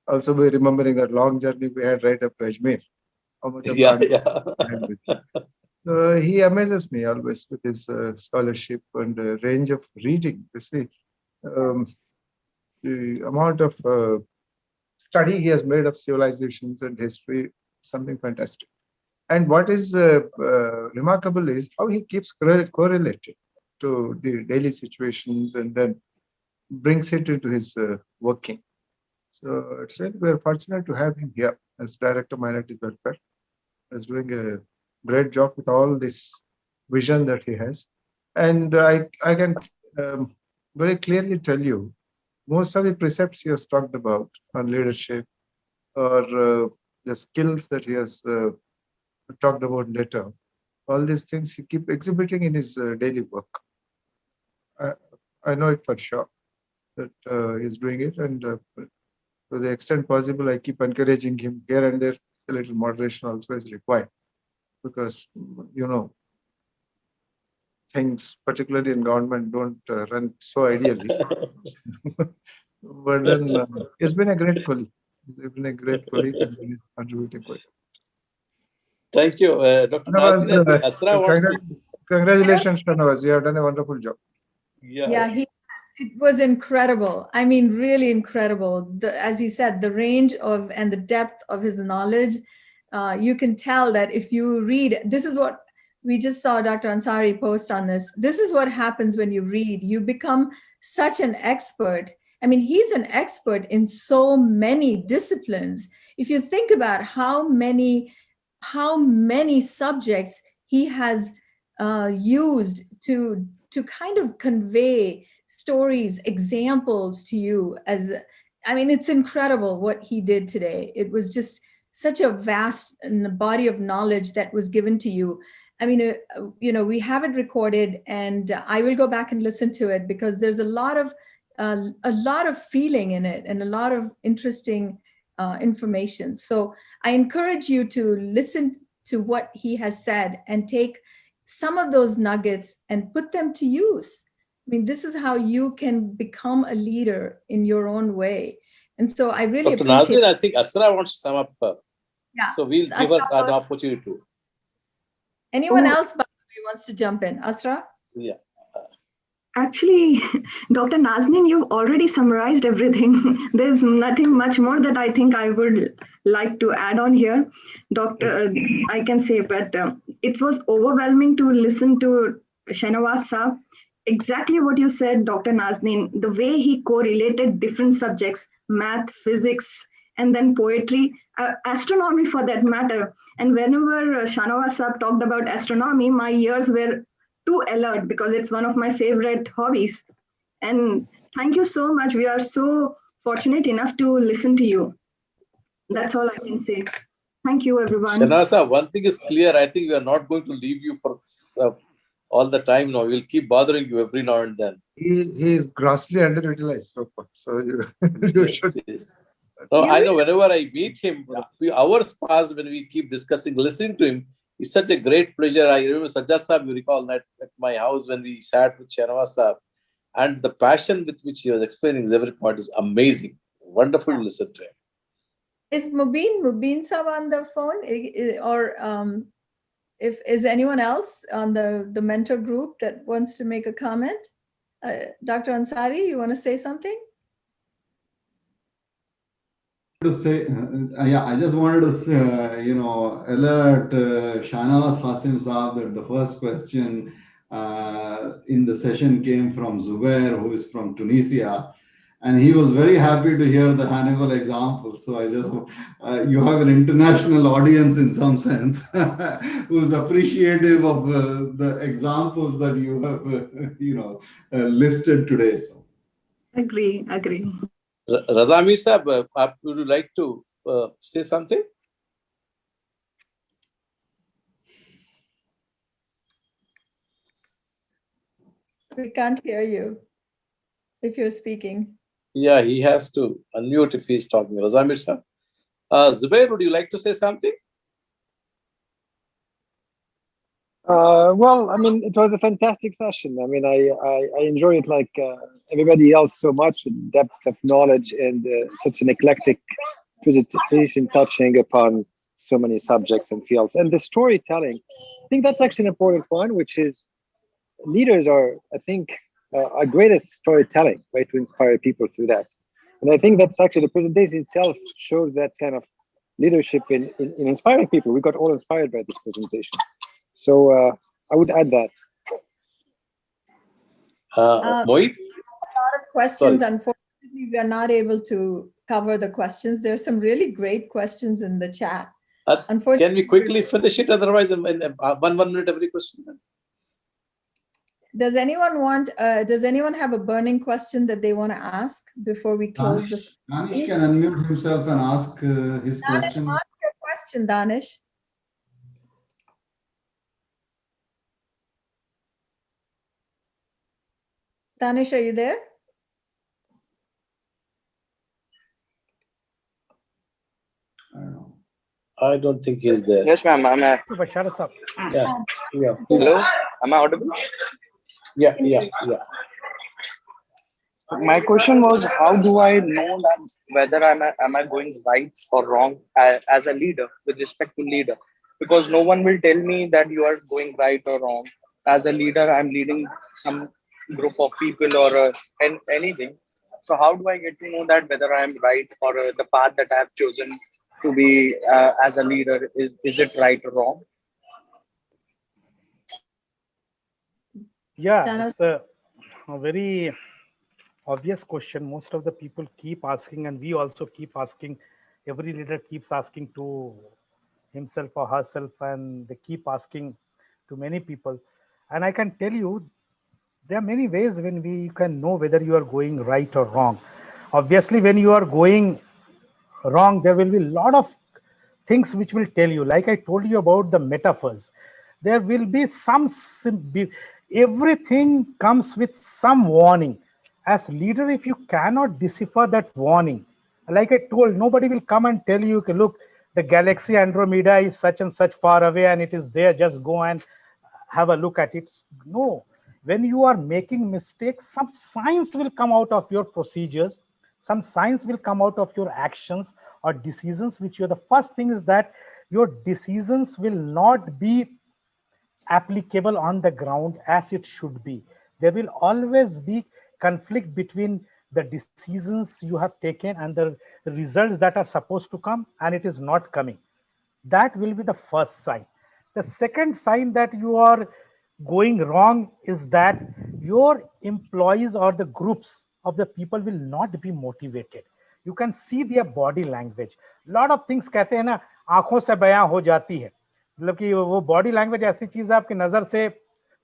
also be remembering that long journey we had right up to Ajmer. How much of he amazes me always with his scholarship and range of reading. You see, the amount of study he has made of civilizations and history, something fantastic. And what is remarkable is how he keeps correlating to the daily situations and then brings it into his working. So it's really, we're fortunate to have him here as Director of Minority Welfare. He's doing a great job with all this vision that he has. And I can very clearly tell you, most of the precepts he has talked about on leadership or the skills that he has talked about later, all these things he keeps exhibiting in his daily work. I know it for sure that he's doing it, and to the extent possible, I keep encouraging him here and there. A little moderation also is required, because things, particularly in government, don't run so ideally. But then it's been a great colleague. He's been a great colleague and he's contributing quite. Thank you, Dr. Nazdeen. I think Asra wants to... Congratulations, Shahnawaz. You have done a wonderful job. Yeah, it was incredible. I mean, really incredible. As he said, the range of and the depth of his knowledge. You can tell that if you read, this is what we just saw Dr. Ansari post on this. This is what happens when you read. You become such an expert. I mean, he's an expert in so many disciplines. If you think about how many subjects he has used to kind of convey stories, examples to you, it's incredible what he did today. It was just such a vast body of knowledge that was given to you. I mean, we have it recorded, and I will go back and listen to it, because there's a lot of feeling in it and a lot of interesting information. So I encourage you to listen to what he has said and take some of those nuggets and put them to use. I mean, this is how you can become a leader in your own way. And so I really Dr. appreciate Nazdeen, I think Asra wants to sum up. Yeah. So we'll give her an opportunity to. Anyone else, by the way, wants to jump in? Asra? Yeah. Actually, Dr. Nazdeen, you've already summarized everything. There's nothing much more that I think I would like to add on here. I can say, but it was overwhelming to listen to Shahnawaz Saab. Exactly what you said, Dr. Nazdeen, the way he correlated different subjects, math, physics, and then poetry, astronomy for that matter. And whenever Shahnawaz Saab talked about astronomy, my ears were too alert, because it's one of my favorite hobbies. And thank you so much. We are so fortunate enough to listen to you. That's all I can say. Thank you, everyone. Shahnawaz, one thing is clear. I think we are not going to leave you for all the time now. We'll keep bothering you every now and then. He is grossly underutilized so far. So you should. Yes. No, I know whenever I meet him, hours pass when we keep discussing, listening to him. It's such a great pleasure. I remember Sajjad Saab, you recall, at my house when we sat with Shahnawaz Saab, and the passion with which he was explaining his every point is amazing. Wonderful to listen to him. Is Mubin Saab on the phone, or If is anyone else on the mentor group that wants to make a comment? Dr. Ansari, you want to say something? To say, yeah, I just wanted to say, alert Shahnawaz Qasim Saab that the first question in the session came from Zubair, who is from Tunisia, and he was very happy to hear the Hannibal example. So I just, you have an international audience in some sense who's appreciative of the examples that you have, listed today. So. Agree. Razamir Sahab, would you like to say something? We can't hear you if you're speaking. Yeah, he has to unmute if he's talking. Razamir Sahab. Zubair, would you like to say something? Well, I mean, it was a fantastic session. I mean, I enjoy it like everybody else so much, depth of knowledge and such an eclectic presentation touching upon so many subjects and fields. And the storytelling, I think that's actually an important one, which is leaders are, I think, are great at storytelling, right, to inspire people through that. And I think that's actually the presentation itself shows that kind of leadership in inspiring people. We got all inspired by this presentation. So I would add that. Mohit? A lot of questions. Sorry. Unfortunately, we are not able to cover the questions. There's some really great questions in the chat. Unfortunately, Can we quickly finish it? Otherwise, in 1 minute every question. does anyone have a burning question that they want to ask before we close this? Danish can unmute himself and ask his Danish, question. ask your question, Danish. Danish, are you there? I don't think he's there. Yes, ma'am. Bashar Sahab. Yeah. Hello. Am I audible? Yeah. My question was, how do I know that whether am I going right or wrong as a leader with respect to leader? Because no one will tell me that you are going right or wrong. As a leader, I'm leading some group of people or anything. So how do I get to know that whether I'm right or the path that I have chosen to be as a leader is it right or wrong? Yeah, it's a very obvious question. Most of the people keep asking, and we also keep asking. Every leader keeps asking to himself or herself, and they keep asking to many people. And I can tell you, there are many ways when we can know whether you are going right or wrong. Obviously, when you are going wrong, there will be a lot of things which will tell you. Like I told you about the metaphors, there will be everything comes with some warning. As leader, if you cannot decipher that warning, like I told, nobody will come and tell you, look, the galaxy Andromeda is such and such far away and it is there, just go and have a look at it. No, when you are making mistakes, some signs will come out of your procedures, some signs will come out of your actions or decisions, which the first thing is that your decisions will not be applicable on the ground as it should be. There will always be conflict between the decisions you have taken and the results that are supposed to come, and it is not coming. That will be the first sign. The second sign that you are going wrong is that your employees or the groups of the people will not be motivated. You can see their body language. Lot of things कहते हैं ना, आंखों से बयां हो जाती है. मतलब कि वो बॉडी लैंग्वेज ऐसी चीज है, आपकी नजर से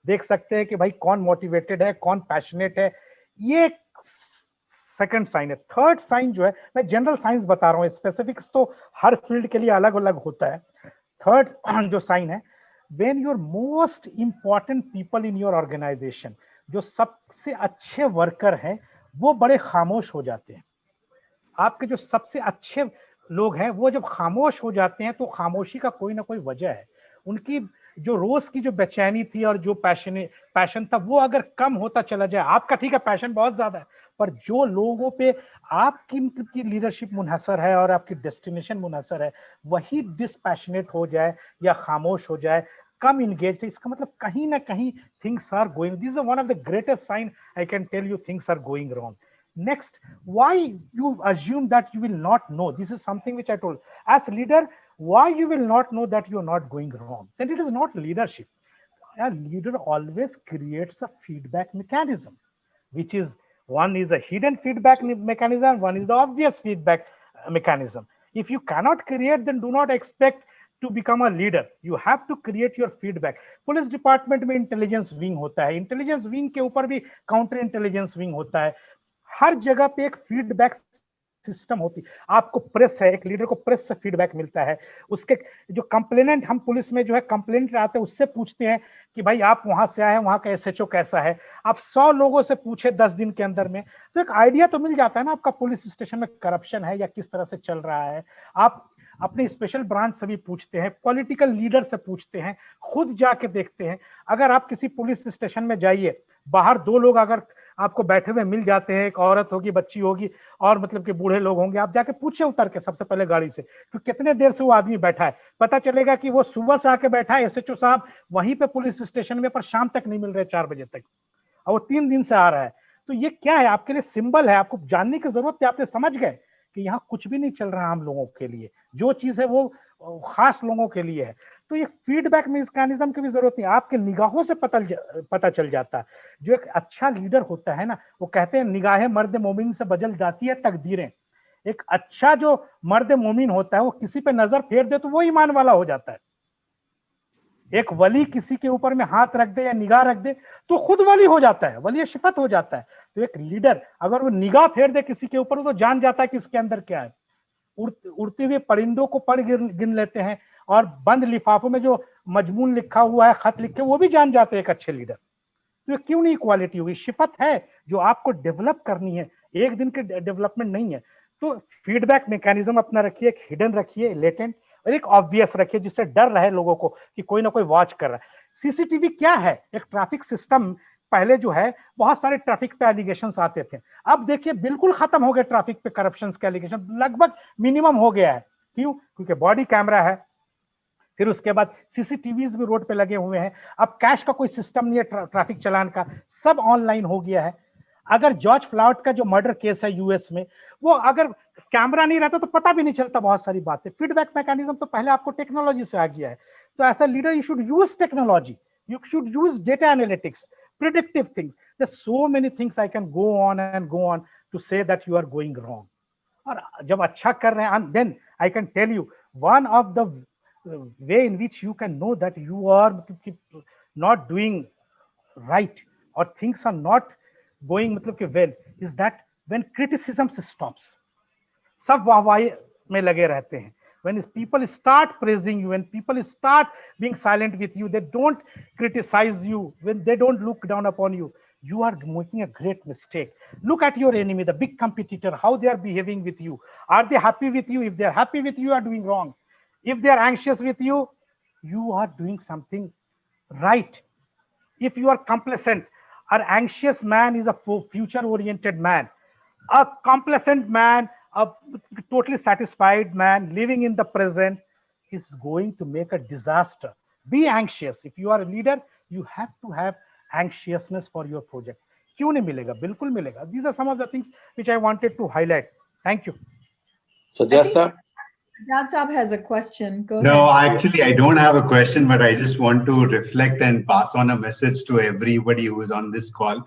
देख सकते हैं कि भाई कौन मोटिवेटेड है, कौन पैशनेट है. ये सेकंड साइन है. थर्ड साइन जो है, मैं जनरल साइंस बता रहा हूँ, स्पेसिफिक्स तो हर फील्ड के लिए अलग अलग होता है. थर्ड जो साइन है, when your most important people in your organization, जो सबसे अच्छे वर्कर हैं, वो बड़े खामोश हो जाते हैं. आपके जो सबसे अच्छे लोग हैं वो जब खामोश हो जाते हैं तो खामोशी का कोई ना कोई वजह है. उनकी जो रोज की जो बेचैनी थी और जो पैशन था वो अगर कम होता चला जाए, आपका ठीक है पैशन बहुत ज्यादा है, पर जो लोगों पे आपकी लीडरशिप मुनहसर है और आपकी डेस्टिनेशन मुनहसर है, वही डिसपैशनेट हो जाए या खामोश हो जाए, कम इंगेज है, इसका मतलब कहीं ना कहीं things are going, this is one of the greatest sign I can tell you things are going wrong. Next, why you assume that you will not know? This is something which I told. As leader, why you will not know that you are not going wrong? Then it is not leadership. A leader always creates a feedback mechanism, which is one is a hidden feedback mechanism, one is the obvious feedback mechanism. If you cannot create, then do not expect to become a leader. You have to create your feedback. Police department में intelligence wing होता है, intelligence wing के ऊपर भी counter intelligence wing होता है. हर जगह पे एक फीडबैक सिस्टम होती है. आपको प्रेस है, एक लीडर को प्रेस से फीडबैक मिलता है. उसके जो कंप्लेनेंट, हम पुलिस में जो है कंप्लेनेंट आते हैं उससे पूछते हैं कि भाई आप वहां से आए हैं, वहां का एसएचओ कैसा है. आप 100 लोगों से पूछे 10 दिन के अंदर में, तो एक आइडिया तो मिल जाता है ना आपका पुलिस स्टेशन में करप्शन है या किस तरह से चल रहा है. आप अपने स्पेशल ब्रांच से भी पूछते हैं, पॉलिटिकल लीडर से पूछते हैं, खुद जाके देखते हैं. अगर आप किसी पुलिस स्टेशन में जाइए, बाहर 2 लोग अगर आपको बैठे हुए मिल जाते हैं, एक औरत होगी, बच्ची होगी और मतलब कि बूढ़े लोग होंगे, आप जाके पूछे उतर के सबसे पहले गाड़ी से कि कितने देर से वो आदमी बैठा है. पता चलेगा कि वो सुबह से आके बैठा है, एसएचओ साहब वहीं पे पुलिस स्टेशन में, पर शाम तक नहीं मिल रहे 4 बजे तक, और वो 3 दिन से आ रहा है. तो ये क्या है? आपके लिए सिंबल है, आपको जानने की जरूरत है. आपने समझ गए कि यहाँ कुछ भी नहीं चल रहा आम लोगों के लिए, जो चीज है वो खास लोगों के लिए है. तो ये फीडबैक मैकेनिज्म की भी जरूरत नहीं, आपके निगाहों से पता चल जाता है. जो एक अच्छा लीडर होता है ना, वो कहते हैं निगाहें मर्द मोमिन से बदल जाती है तकदीरें. एक अच्छा जो मर्द मोमिन होता है, वो किसी पे नजर फेर दे तो वो ईमान वाला हो जाता है. एक वली किसी के ऊपर में हाथ रख दे या निगाह रख दे तो खुद वली हो जाता है, वली शिफत हो जाता है. तो एक लीडर अगर वो निगाह फेर दे किसी के ऊपर, तो जान जाता है कि इसके अंदर क्या है. उड़ते हुए परिंदों को पढ़ गिन लेते हैं, और बंद लिफाफों में जो मजमून लिखा हुआ है, खत लिखे, वो भी जान जाते हैं एक अच्छे लीडर. तो ये क्यों नहीं क्वालिटी होगी? शिफत है जो आपको डेवलप करनी है, एक दिन के डेवलपमेंट नहीं है. तो फीडबैक मैकेनिज्म अपना रखिए, एक हिडन रखिए, लेटेंट, और एक ऑब्वियस रखिए जिससे डर रहे लोगों को कि कोई ना कोई वॉच कर रहा है. सीसीटीवी क्या है? एक ट्रैफिक सिस्टम. पहले जो है बहुत सारे ट्रैफिक पे एलिगेशंस आते थे, अब देखिए बिल्कुल खत्म हो गए ट्रैफिक पे करप्शन के एलिगेशन, लगभग मिनिमम हो गया है. क्यों? क्योंकि बॉडी कैमरा है, फिर उसके बाद सीसीटीवीज भी रोड पे लगे हुए हैं. अब कैश का कोई सिस्टम नहीं है ट्रैफिक चालान का, सब ऑनलाइन हो गया है. अगर जॉर्ज फ्लाउड का जो मर्डर केस है यूएस में, वो अगर कैमरा नहीं रहता तो पता भी नहीं चलता बहुत सारी बातें. फीडबैक मैकेनिज्म तो पहले आपको टेक्नोलॉजी से आ गया है. तो ऐसा leader you should use technology, you should use data analytics, predictive things. There's so many things I can go on and go on to say that you are going wrong. और जब अच्छा कर रहे हैं, then I can tell you one of the way in which you can know that you are not doing right or things are not going मतलब कि well is that when criticism stops. सब वाहवाही में लगे रहते हैं. When people start praising you, when people start being silent with you, they don't criticize you, when they don't look down upon you, you are making a great mistake. Look at your enemy, the big competitor, how they are behaving with you. Are they happy with you? If they are happy with you, you are doing wrong. If they are anxious with you, you are doing something right. If you are complacent, an anxious man is a future-oriented man. A complacent man, a totally satisfied man living in the present is going to make a disaster. Be anxious. If you are a leader, you have to have anxiousness for your project. क्यों नहीं मिलेगा? बिल्कुल मिलेगा. These are some of the things which I wanted to highlight. Thank you. Sajjad sir. Sajjad Saab has a question. Go No, ahead. actually, I don't have a question, but I just want to reflect and pass on a message to everybody who is on this call.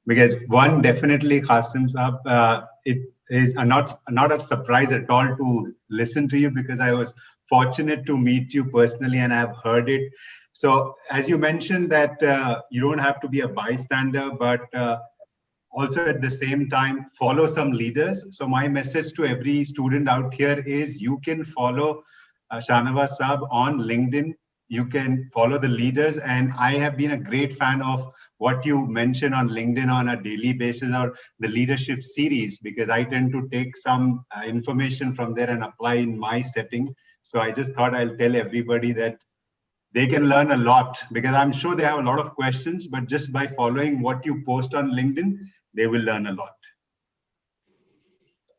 Because one, definitely, Qasim Saab, it is not a surprise at all to listen to you, because I was fortunate to meet you personally and I've heard it. So as you mentioned that you don't have to be a bystander, but also at the same time follow some leaders. So my message to every student out here is you can follow Shahnawaz Saab on LinkedIn. You can follow the leaders, and I have been a great fan of what you mention on LinkedIn on a daily basis, or the leadership series, because I tend to take some information from there and apply in my setting. So I just thought I'll tell everybody that they can learn a lot, because I'm sure they have a lot of questions, but just by following what you post on LinkedIn, they will learn a lot.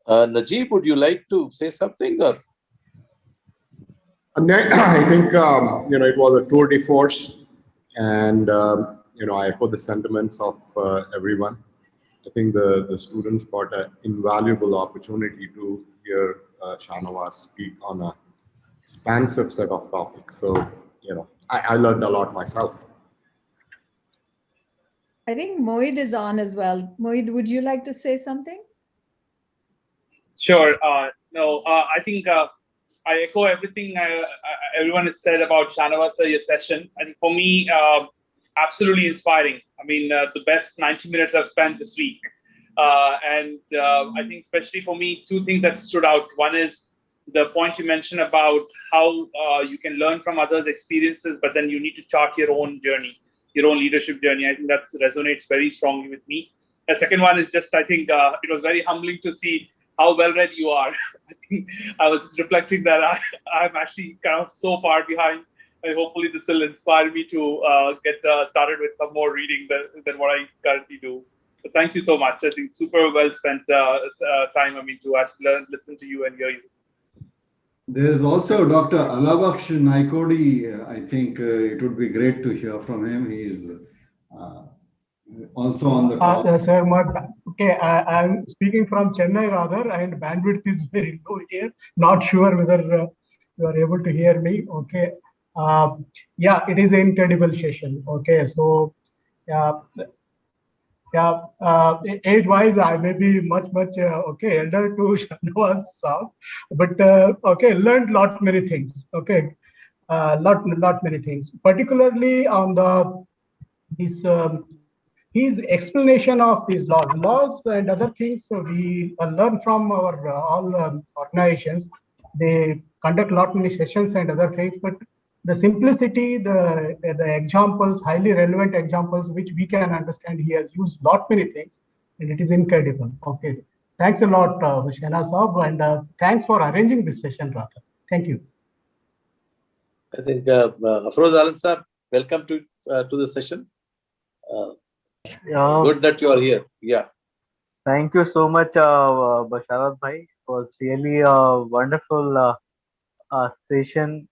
Najib, would you like to say something? Or I think it was a tour de force, and I echo the sentiments of everyone. I think the students got an invaluable opportunity to hear Shahnawaz speak on a expansive set of topics. So I learned a lot myself. I think Mohit is on as well. Mohit, would you like to say something? Sure. No, I think I echo everything everyone has said about Shahnawaz sir, your session. I think for me, absolutely inspiring. I mean, the best 90 minutes I've spent this week. And I think especially for me, two things that stood out. One is the point you mentioned about how you can learn from others' experiences, but then you need to chart your own journey, your own leadership journey. I think that resonates very strongly with me. The second one is just, I think it was very humbling to see how well-read you are. I think I was just reflecting that I'm actually kind of so far behind. And hopefully this will inspire me to get started with some more reading than what I currently do. So thank you so much. I think super well spent time, to actually listen to you and hear you. There's also Dr. Alabaksh Naikodi. I think it would be great to hear from him. He's also on the call. Sir, I'm speaking from Chennai rather, and bandwidth is very low here. Not sure whether you are able to hear me. Okay. Yeah, it is an incredible session. Okay, so age-wise, I may be much elder to Shahnawaz Saab, but learned many things. Okay, lot many things, particularly on his explanation of these laws and other things. So we learn from our all organizations. They conduct many sessions and other things, but the simplicity, the examples, highly relevant examples, which we can understand. He has used many things, and it is incredible. Okay, thanks a lot, Shahnawaz Saab, and thanks for arranging this session, rather. Thank you. I think Afroz Alam sir, welcome to the session. Good that you are here. Yeah. Thank you so much, Basharat bhai. It was really a wonderful session.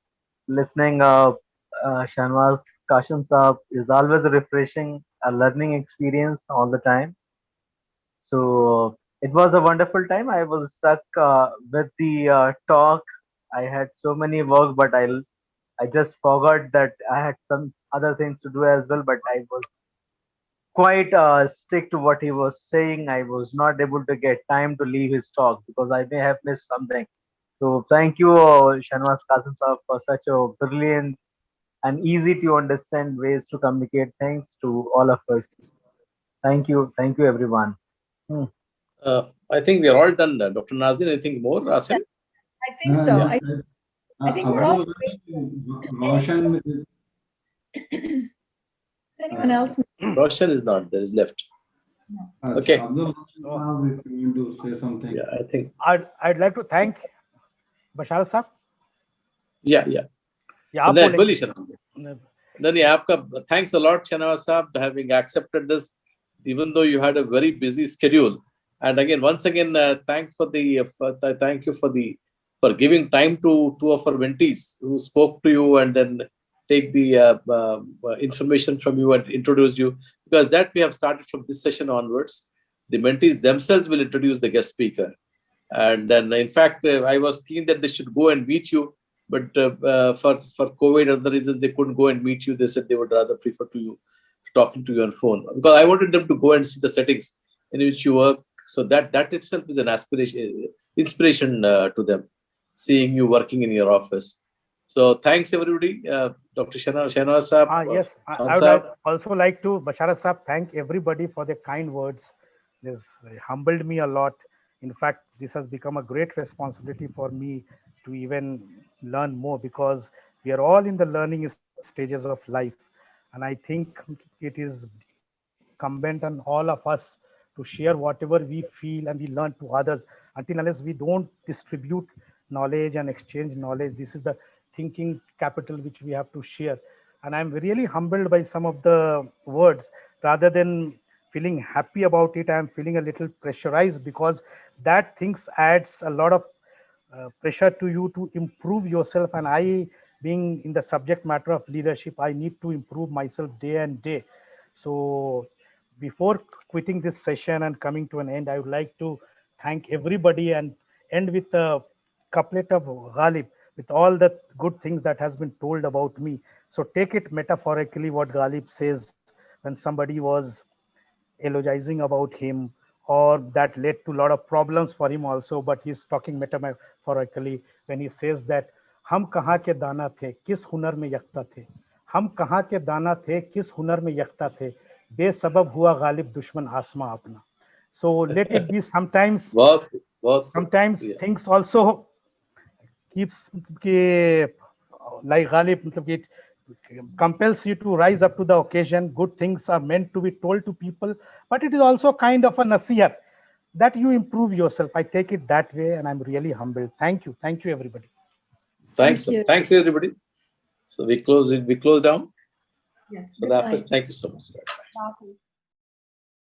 Listening Shahnawaz Kashim Saab is always a refreshing learning experience all the time. So it was a wonderful time. I was stuck with the talk. I had so many work, but I just forgot that I had some other things to do as well. But I was quite stick to what he was saying. I was not able to get time to leave his talk because I may have missed something. So thank you, Shahnawaz Kashim Saab, for such a brilliant and easy to understand ways to communicate things to all of us. Thank you, everyone. I think we are all done. Dr. Nazneen, anything more? Asim? I think so. Yeah. I think we're all. Roshan. Is anyone else? Roshan is not there, is left. Okay. Abdul, if you want to say something. Yeah, I think. I'd like to thank Basharat Saab. Yeah. Thanks a lot, Shahnawaz Saab, for having accepted this, even though you had a very busy schedule. And again, once again, thank you for giving time to two of our mentees who spoke to you and then take the information from you and introduce you, because that we have started from this session onwards. The mentees themselves will introduce the guest speaker. And then, in fact, I was keen that they should go and meet you, but for COVID and other reasons, they couldn't go and meet you. They said they would rather prefer talking to you on phone, because I wanted them to go and see the settings in which you work. So that itself is an inspiration to them, seeing you working in your office. So thanks everybody, Dr. Shahnawaz Saab. Yes, I would also like to, Basharat Saab, thank everybody for their kind words. This humbled me a lot. In fact, this has become a great responsibility for me to even learn more, because we are all in the learning stages of life. And I think it is incumbent on all of us to share whatever we feel and we learn to others. Until unless we don't distribute knowledge and exchange knowledge, this is the thinking capital which we have to share. And I'm really humbled by some of the words. Rather than feeling happy about it, I'm feeling a little pressurized, because that things adds a lot of pressure to you to improve yourself. And I, being in the subject matter of leadership, I need to improve myself day and day. So before quitting this session and coming to an end, I would like to thank everybody and end with a couplet of Ghalib, with all the good things that has been told about me. So take it metaphorically what Ghalib says when somebody was elogizing about him, or that led to a lot of problems for him also, but he's talking metaphorically when he says that हम कहाँ के दाना थे किस हुनर में यकता थे, हम कहाँ के दाना थे किस हुनर में यकता थे, बेसबब हुआ गालिब दुश्मन आसमां अपना. So let it be sometimes things also keeps like Ghalib, it compels you to rise up to the occasion. Good things are meant to be told to people, but it is also kind of a nasihah that you improve yourself. I take it that way, and I'm really humbled. Thank you everybody. Thanks everybody. So we close down. Yes. For the office. Thank you so much. Bye.